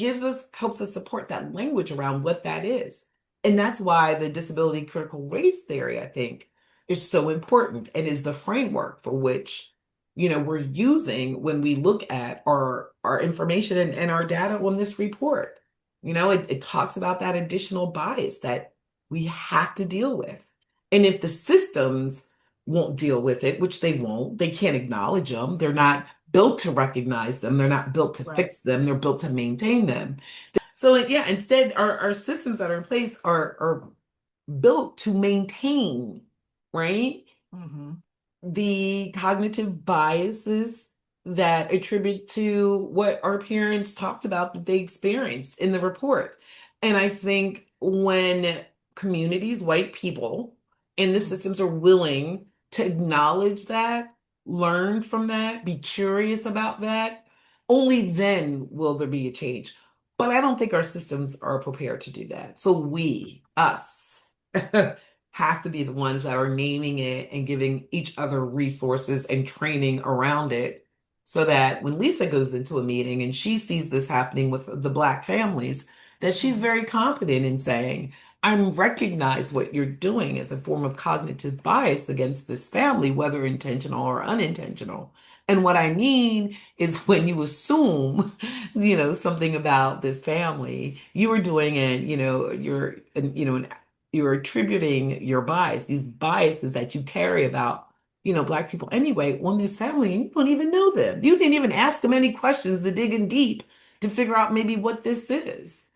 helps us support that language around what that is. And that's why the disability critical race theory, I think, is so important and is the framework for which, we're using when we look at our information and our data on this report. It talks about that additional bias that we have to deal with. And if the systems won't deal with it, which they won't, they can't acknowledge them. They're not built to recognize them. They're not built to Right. fix them. They're built to maintain them. So yeah, instead, our systems that are in place are built to maintain, right? Mm-hmm. The cognitive biases that attribute to what our parents talked about that they experienced in the report. And I think when communities, white people in the systems are willing to acknowledge that, learn from that, be curious about that, only then will there be a change. But I don't think our systems are prepared to do that. So us, have to be the ones that are naming it and giving each other resources and training around it so that when Lisa goes into a meeting and she sees this happening with the Black families, that she's Mm-hmm. very confident in saying, I'm recognize what you're doing as a form of cognitive bias against this family, whether intentional or unintentional. And what I mean is when you assume, something about this family, you are doing it, you're attributing your bias, these biases that you carry about, Black people anyway, on this family, and you don't even know them. You didn't even ask them any questions to dig in deep to figure out maybe what this is.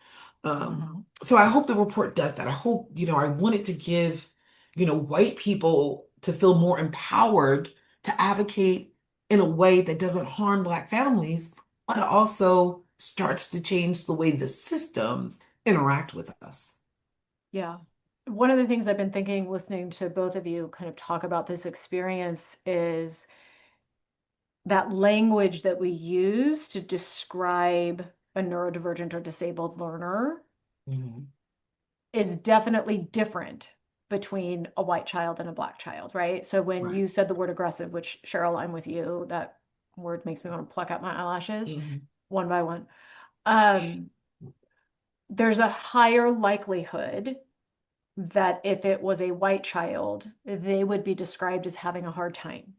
Mm-hmm. So I hope the report does that. I hope, I wanted to give, white people to feel more empowered to advocate in a way that doesn't harm Black families, but also starts to change the way the systems interact with us. Yeah. One of the things I've been thinking, listening to both of you kind of talk about this experience, is that language that we use to describe a neurodivergent or disabled learner Mhm. is definitely different between a white child and a Black child, right? So when Right. you said the word aggressive, which Cheryl, I'm with you, that word makes me want to pluck out my eyelashes Mhm. one by one. Um, there's a higher likelihood that if it was a white child, they would be described as having a hard time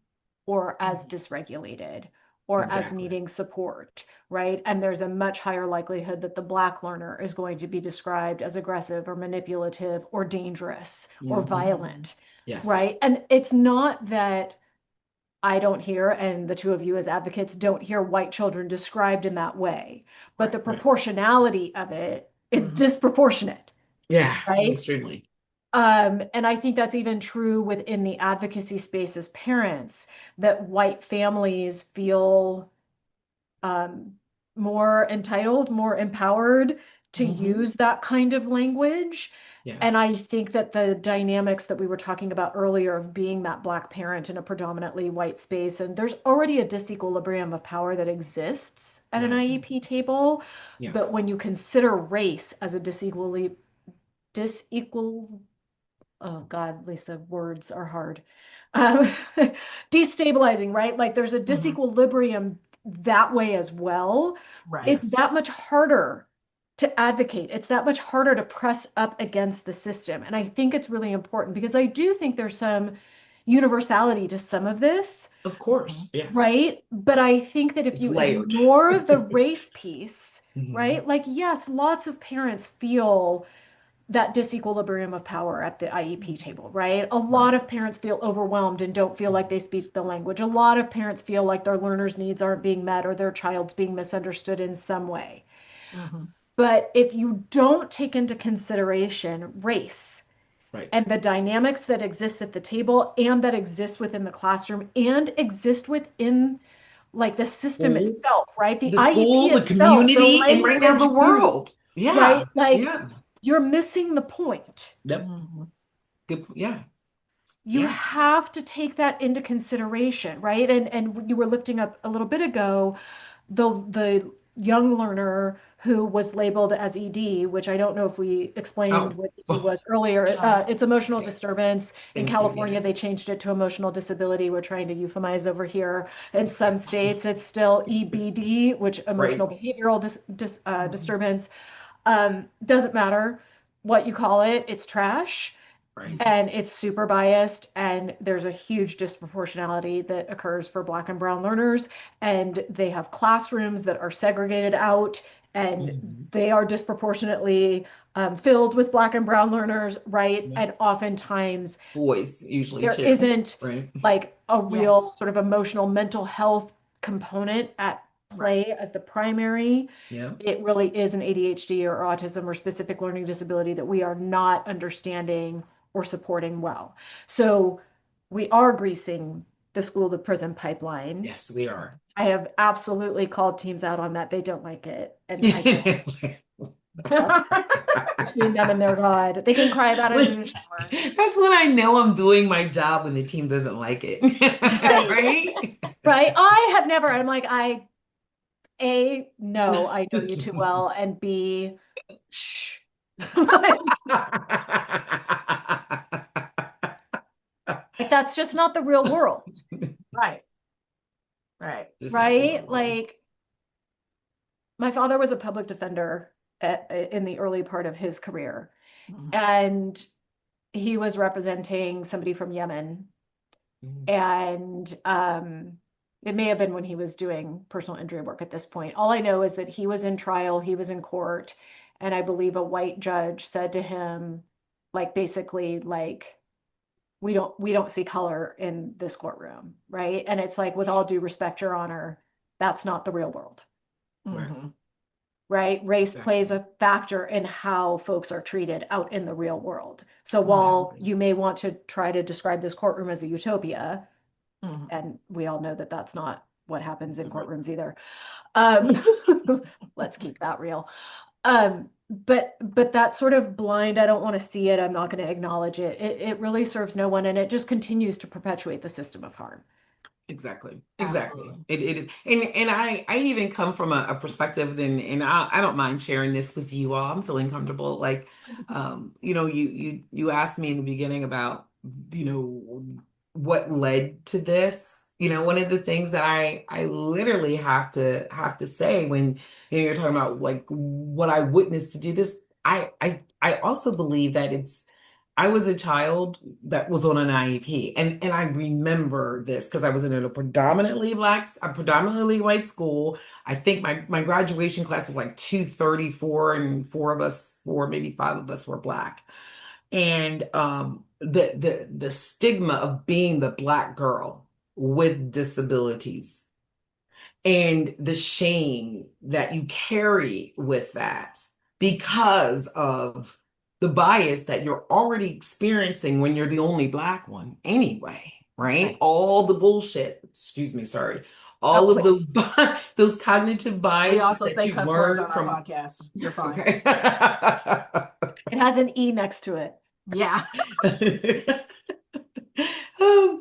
or as Mhm. dysregulated or as Exactly. needing support, right? And there's a much higher likelihood that the Black learner is going to be described as aggressive or manipulative or dangerous or Mhm. violent, right? Yes. And it's not that I don't hear, and the two of you as advocates don't hear white children described in that way, but Right. the Right. proportionality of it is Mm-hmm. disproportionate, Yeah. right? Extremely. And I think that's even true within the advocacy space as parents, that white families feel um, more entitled, more empowered to Hmm. use that kind of language. And Yes. I think that the dynamics that we were talking about earlier of being that Black parent in a predominantly white space, and there's already a disequilibrium of power that exists at an Right. IEP table. But Yes. when you consider race as a disequal oh God, Lisa, words are hard. Um, destabilizing, right? Like there's a Mm-hmm. disequilibrium that way as well. Right. It's Yes. that much harder to advocate. It's that much harder to press up against the system. And I think it's really important because I do think there's some universality to some of this, Of Mm-hmm. course. Yes. right? But I think that if It's you layered. ignore the race piece, Hmm. right? Like, yes, lots of parents feel that disequilibrium of power at the IEP table, right? A Right. lot of parents feel overwhelmed and don't feel like they speak the language. A lot of parents feel like their learners' needs aren't being met or their child's being misunderstood in some way. Mm-hmm. But if you don't take into consideration race Right. and the dynamics that exist at the table and that exist within the classroom and exist within like the system School, itself, right? The the IEP school, the itself, the community, and right now the language used, world. Yeah. right? Like Yeah. you're missing the point. Yep. Mm-hmm. Good. Yeah. You Yes. have to take that into consideration, right? And you were lifting up a little bit ago the young learner who was labeled as ED, which I don't know if we explained Oh. what ED was earlier. Yeah. It's emotional Yeah. disturbance. In Thank you. California, they Yes. changed it to emotional disability. We're trying to euphemize over here. In some states, it's still EBD, which Right. emotional behavioral Mm-hmm. disturbance. Doesn't matter. what you call it, it's trash. Right. And it's super biased, and there's a huge disproportionality that occurs for Black and Brown learners. And they have classrooms that are segregated out, and Mhm. they are disproportionately filled with Black and Brown learners, right? Yeah. And oftentimes Boys usually there too, isn't right? like a real Yes. sort of emotional mental health component at Right. play as the primary. Yeah. It really is an ADHD or autism or specific learning disability that we are not understanding or supporting well. So we are greasing the school to prison pipeline. Yes, we are. I have absolutely called teams out on that. They don't like it. And I get that's between them and their God. They can cry about it in the shower. That's when I know I'm doing my job when the team doesn't like it. Right. Right? Right. I have never, I'm like, no, I know you too well. And B, shh. Like, that's just not the real world. Right. Right. It's not the real Right? world. Like, my father was a public defender in the early part of his career, Mhm. and he was representing somebody from Yemen. Mhm. And it may have been when he was doing personal injury work at this point. All I know is that he was in trial, he was in court, and I believe a white judge said to him, like, basically, like, we don't see color in this courtroom, right? And it's like, with all due respect, Your Honor, that's not the real world. Right. Mhm. Right? Race plays Exactly. a factor in how folks are treated out in the real world. So while Exactly. you may want to try to describe this courtroom as a utopia, Mhm. and we all know that that's not what happens in Right. courtrooms either. Um, let's keep that real. But that sort of blind, I don't want to see it, I'm not going to acknowledge it. It really serves no one, and it just continues to perpetuate the system of harm. Exactly. Exactly. Absolutely. It is. And I even come from a perspective then, and I don't mind sharing this with you all. I'm feeling comfortable. Like, you asked me in the beginning about, what led to this. One of the things that I literally have to say when, you're talking about like what I witnessed to do this, I also believe that I was a child that was on an IEP, and I remember this because I was in a predominantly white school. I think my graduation class was like 234, and four, maybe five of us were Black. And the stigma of being the Black girl with disabilities and the shame that you carry with that because of the bias that you're already experiencing when you're the only Black one anyway, right? Right. All the bullshit, excuse me, sorry, Oh, all of please. those cognitive We biases also that say you've cuss words learned on our from, podcast. You're fine. okay. It has an E next to it. Yeah. Um,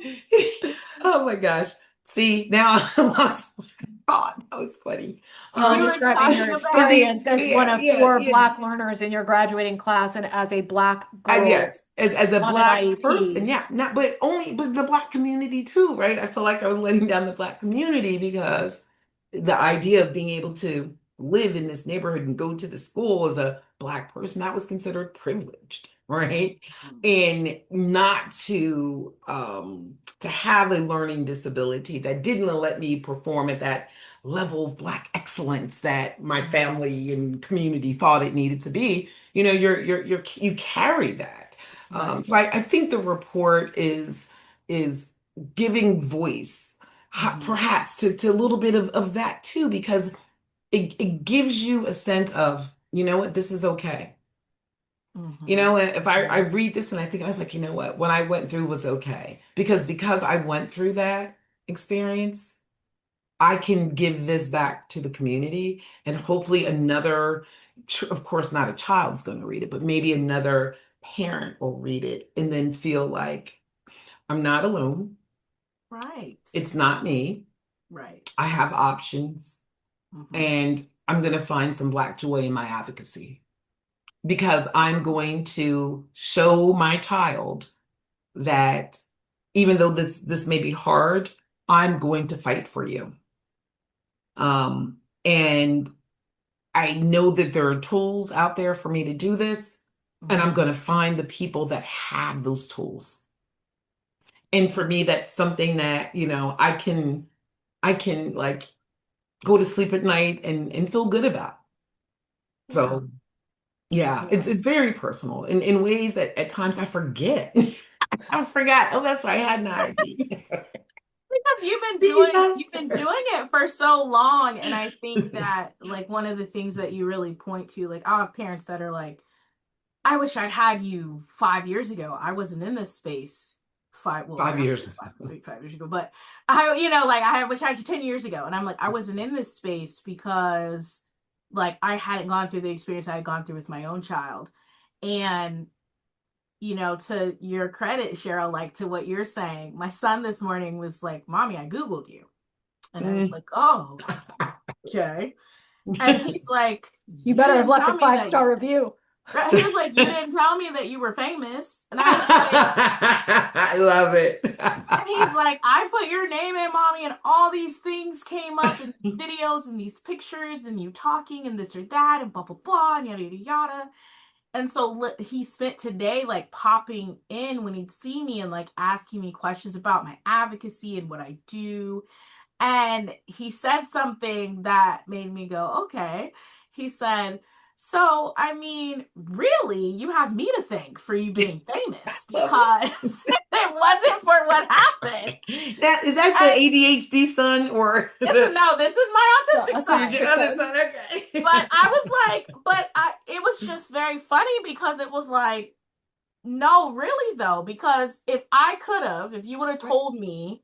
oh my gosh. See, now I lost my thought. That was funny. You were We were describing your talking But about, experience as one yeah, of yeah, four yeah. Black learners in your graduating class and as a Black girl Yes, as a on an Black person, IEP. yeah, not but the Black community too, right? I feel like I was letting down the Black community because the idea of being able to live in this neighborhood and go to the school as a Black person, that was considered privileged, right? Mhm. And not to have a learning disability that didn't let me perform at that level of Black excellence that my family and community thought it needed to be. You carry that. Right. So I think the report is giving voice, Mhm. perhaps to a little bit of that too, because it gives you a sense of, you know what, this is okay. Mhm. If I Mhm. read this and I think, I was like, what I went through was okay. Because I went through that experience, I can give this back to the community, and hopefully of course, not a child's going to read it, but maybe another parent will read it and then feel like I'm not alone. Right. It's not me. Right. I have options, Mhm. and I'm going to find some Black joy in my advocacy because I'm going to show my child that even though this may be hard, I'm going to fight for you. And I know that there are tools out there for me to do this. and I'm Mhm. going to find the people that have those tools. And for me, that's something that, I can like go to sleep at night and feel good about. Yeah. So yeah, Yeah. it's very personal in ways that at times I forget. I forgot. Oh, that's why I had an IEP. Because See you guys. you've been doing it for so long. And I think that like one of the things that you really point to, like I'll have parents that are like, I wish I'd had you 5 years ago. I wasn't in this space well, like 5 years. 5 years ago, but like I wish I had you 10 years ago. And I'm like, I wasn't in this space because like I hadn't gone through the experience I had gone through with my own child. And to your credit, Cheryl, like to what you're saying, my son this morning was like, Mommy, I Googled you. And I was Mm. like, oh, okay. And he's like, You you better have didn't left a tell me that you, 5-star review. right? He was like, you didn't tell me that you were famous. And I was like, I love it. and he's like, I put your name in, Mommy, and all these things came up in these videos and these pictures and you talking and this or that and blah, blah, blah, and yada, yada, yada. And so he spent today like popping in when he'd see me and like asking me questions about my advocacy and what I do. And he said something that made me go, okay. He said, so, I mean, really, you have me to thank for you being famous Love it. because it wasn't for what happened. That is that the And ADHD son or this is the no, this is my The autistic son. autistic other son. son? But Okay. I was like, it was just very funny because it was like, no, really though, because if you would have Right. told me,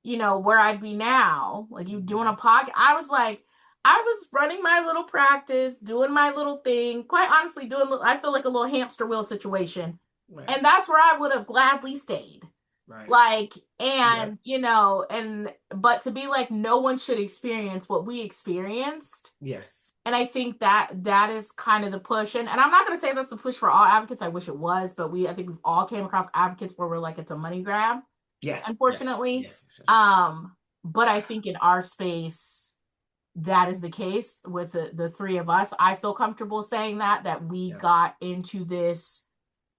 where I'd be now, like you doing a podcast, I was like, I was running my little practice, doing my little thing, quite honestly, I feel like a little hamster wheel situation. Right. And that's where I would have gladly stayed. Right. Like, Yep. and, but to be like, no one should experience what we experienced. Yes. And I think that is kind of the push. And I'm not going to say that's the push for all advocates. I wish it was, but I think we've all came across advocates where we're like, it's a money grab, Yes. Yes. unfortunately. Yes. Yes. Yes. Yes. But I think in our space, that is the case with the three of us. I feel comfortable saying that we Yes. got into this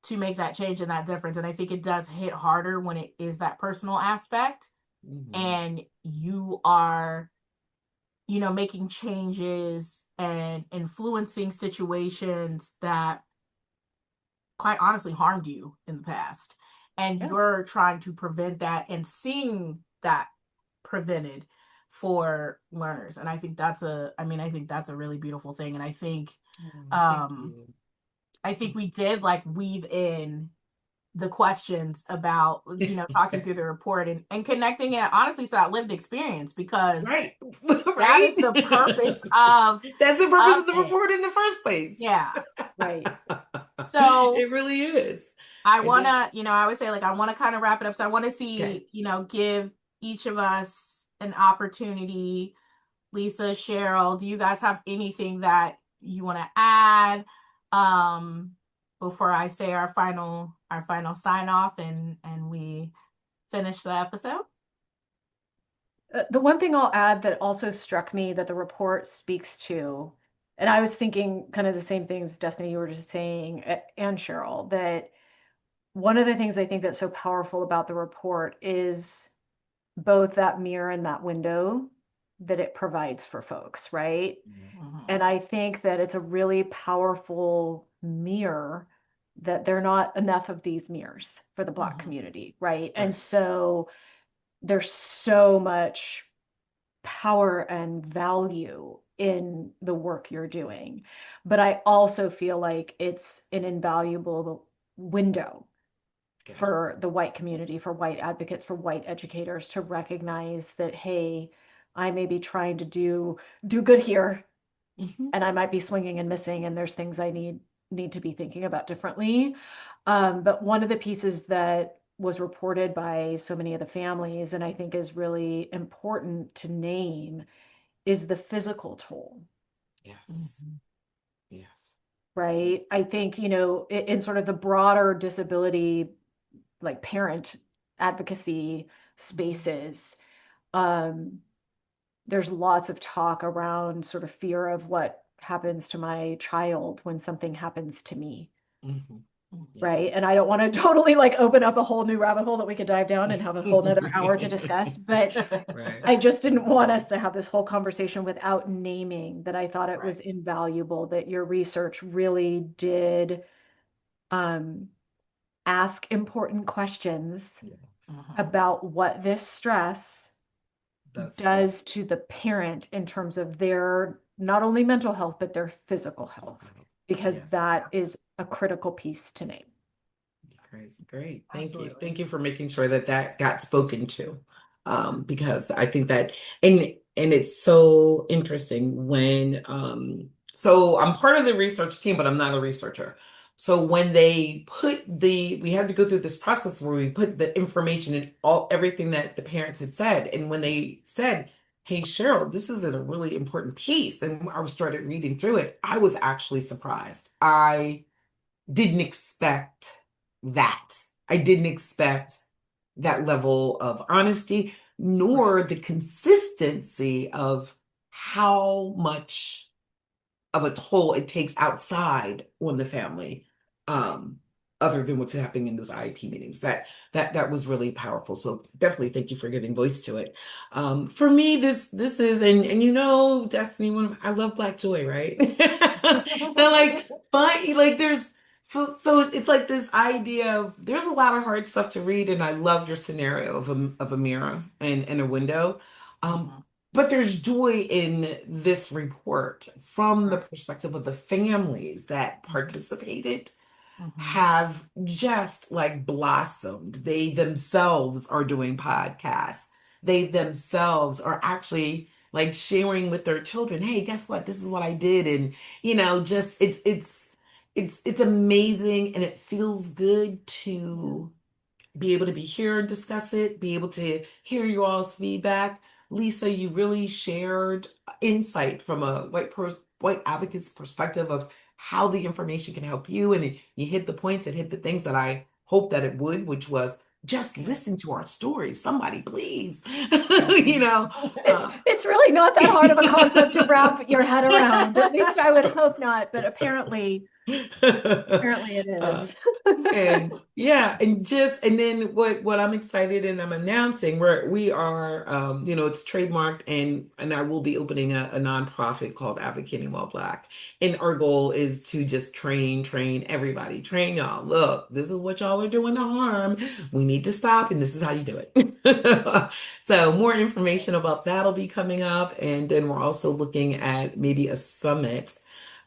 to make that change and that difference. And I think it does hit harder when it is that personal aspect Mhm. and you are making changes and influencing situations that quite honestly harmed you in the past. And Yeah. you're trying to prevent that and seeing that prevented for learners. And I think that's a really beautiful thing. And Thank um, you. I think we did like weave in the questions about talking through the report and connecting it honestly to that lived experience because Right. that Right. is the purpose of That's the purpose of the it. report in the first place. Yeah. Right. So It really is. I And want then, to, I would say like I want to kind of wrap it up. So I want to okay. see, give each of us an opportunity. Lisa, Cheryl, do you guys have anything that you want to add before I say our final sign off and we finish the episode? The one thing I'll add that also struck me that the report speaks to, and I was thinking kind of the same things, Destiny, you were just saying, and Cheryl, that one of the things I think that's so powerful about the report is both that mirror and that window that it provides for folks, right? Mm-hmm. And I think that it's a really powerful mirror that there are not enough of these mirrors for the Black Mm-hmm. community, right? And Right. so there's so much power and value in the work you're doing. But I also feel like it's an invaluable window Yes. for the white community, for white advocates, for white educators to recognize that, hey, I may be trying to do good here, Mhm. and I might be swinging and missing, and there's things I need to be thinking about differently. But one of the pieces that was reported by so many of the families, and I think is really important to name, is the physical toll, Yes. Mm-hmm. Yes. right? Yes. I think, in sort of the broader disability, like parent advocacy Mm-hmm. spaces, um, there's lots of talk around sort of fear of what happens to my child when something happens to me. Mhm. Yeah. right? And I don't want to totally like open up a whole new rabbit hole that we could dive down and have a whole nother hour to discuss. But Right. I just didn't want us to have this whole conversation without naming that I thought it Right. was invaluable, that your research really did um, ask important questions Yes. Mhm. about what this stress Does to does to the parent in terms of their not only mental health, but their physical health, physical health. because Yes. that is a critical piece to name. Great, great. Thank you. Absolutely. Thank you for making sure that that got spoken to. Because I think that, and it's so interesting when, so I'm part of the research team, but I'm not a researcher. So when they we had to go through this process where we put the information in everything that the parents had said. And when they said, hey, Cheryl, this is a really important piece, and I started reading through it, I was actually surprised. I didn't expect that. I didn't expect that level of honesty, Right. nor the consistency of how much of a toll it takes outside on the family, Right. um, other than what's happening in those IEP meetings. That was really powerful. So definitely thank you for giving voice to it. For me, this is, and you know, Destiny, I love Black joy, right? So like, but like so it's like this idea of there's a lot of hard stuff to read, and I love your scenario of a mirror and a window. Um, Mhm. but there's joy in this report from the Right. perspective of the families that Mhm. participated Mhm. have just like blossomed. They themselves are doing podcasts. They themselves are actually like sharing with their children, hey, guess what? This is what I did. And just it's amazing and it feels good Yeah. to be able to be here and discuss it, be able to hear you all's feedback. Lisa, you really shared insight from a white advocate's perspective of how the information can help you. And you hit the points, it hit the things that I hoped that it would, which was just Yeah. listen to our stories. Somebody, please. You Mhm. know, It's uh, it's really not that hard of a concept to wrap your head around. At least I would hope not, but apparently it uh, is. and yeah, and then what I'm excited and I'm announcing we are it's trademarked and I will be opening a nonprofit called Advocating While Black. And our goal is to just train everybody, train y'all. Look, this is what y'all are doing to harm. We need to stop, and this is how you do it. So more information about that'll be coming up, and then we're also looking at maybe a summit.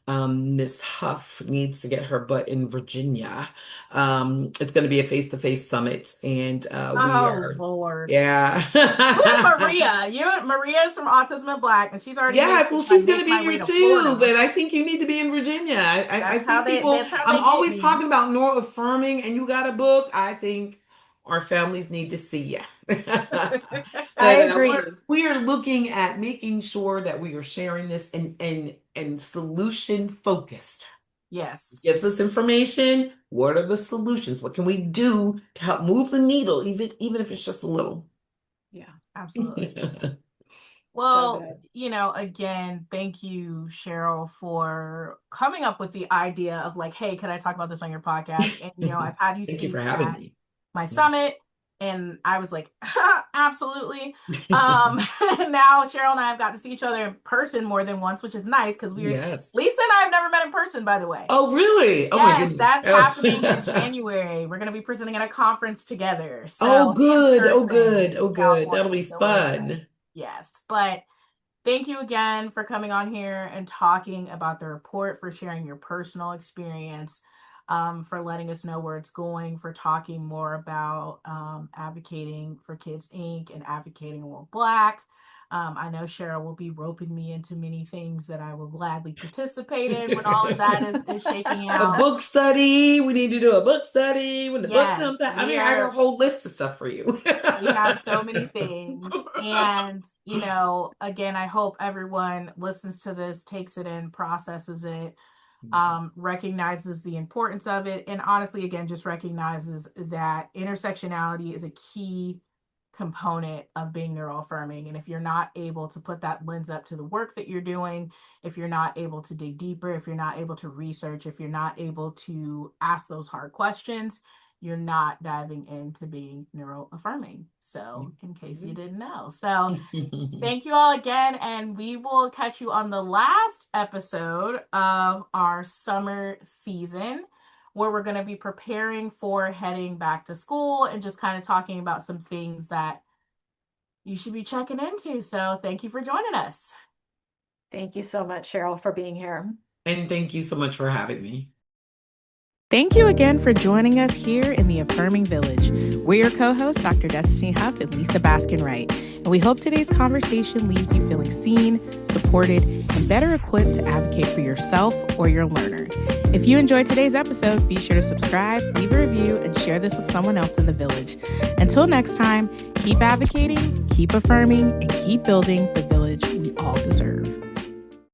Miss Huff needs to get her butt in Virginia. It's going to be a face-to-face summit, and we Oh are, Lord. yeah. You and Maria. Maria's from Autism and Black, and she's already made Yeah, sure well, if I she's going to make be my way here to too, Florida. but I think you need to be in Virginia. I think That's how I'm they get always me. talking about Nora affirming, and you got a book. I think our families need to see you. I But agree. we are looking at making sure that we are sharing this and solution focused. Yes, Gives us information. What are the solutions? What can we do to help move the needle, even if it's just a little? Yeah, absolutely. so Well, good. again, thank you, Cheryl, for coming up with the idea of like, hey, could I talk about this on your podcast? And, I've had you Thank you for speak having at me. my Yeah. summit, and I was like, absolutely. And now Cheryl and I have got to see each other in person more than once, which is nice because Yes. Lisa and I have never met in person, by the way. Oh, really? Oh my Yes, goodness. that's happening in January. We're going to be presenting at a conference together. Oh, So in good. Oh, good. person Oh, in good. That'll California. be So we're excited. fun. Yes. But thank you again for coming on here and talking about the report, for sharing your personal experience, for letting us know where it's going, for talking more about advocating for Kids Inc. and advocating World Black. I know Cheryl will be roping me into many things that I will gladly participate in when all of that is shaking A out. book study. We need to do a book study when the book comes Yes, out. I mean, I got a whole list of stuff for you. we have so many things. And, again, I hope everyone listens to this, takes it in, processes it, recognizes the importance of it, and honestly, again, just recognizes that intersectionality is a key component of being neuroaffirming. And if you're not able to put that lens up to the work that you're doing, if you're not able to dig deeper, if you're not able to research, if you're not able to ask those hard questions, you're not diving into being neuroaffirming. So in case you didn't know. So thank you all again, and we will catch you on the last episode of our summer season, where we're going to be preparing for heading back to school and just kind of talking about some things that you should be checking into. So thank you for joining us. Thank you so much, Cheryl, for being here. And thank you so much for having me. Thank you again for joining us here in the Affirming Village. We're your co-hosts, Dr. Destiny Huff and Lisa Baskin Wright, and we hope today's conversation leaves you feeling seen, supported, and better equipped to advocate for yourself or your learner. If you enjoyed today's episode, be sure to subscribe, leave a review, and share this with someone else in the village. Until next time, keep advocating, keep affirming, and keep building the village we all deserve.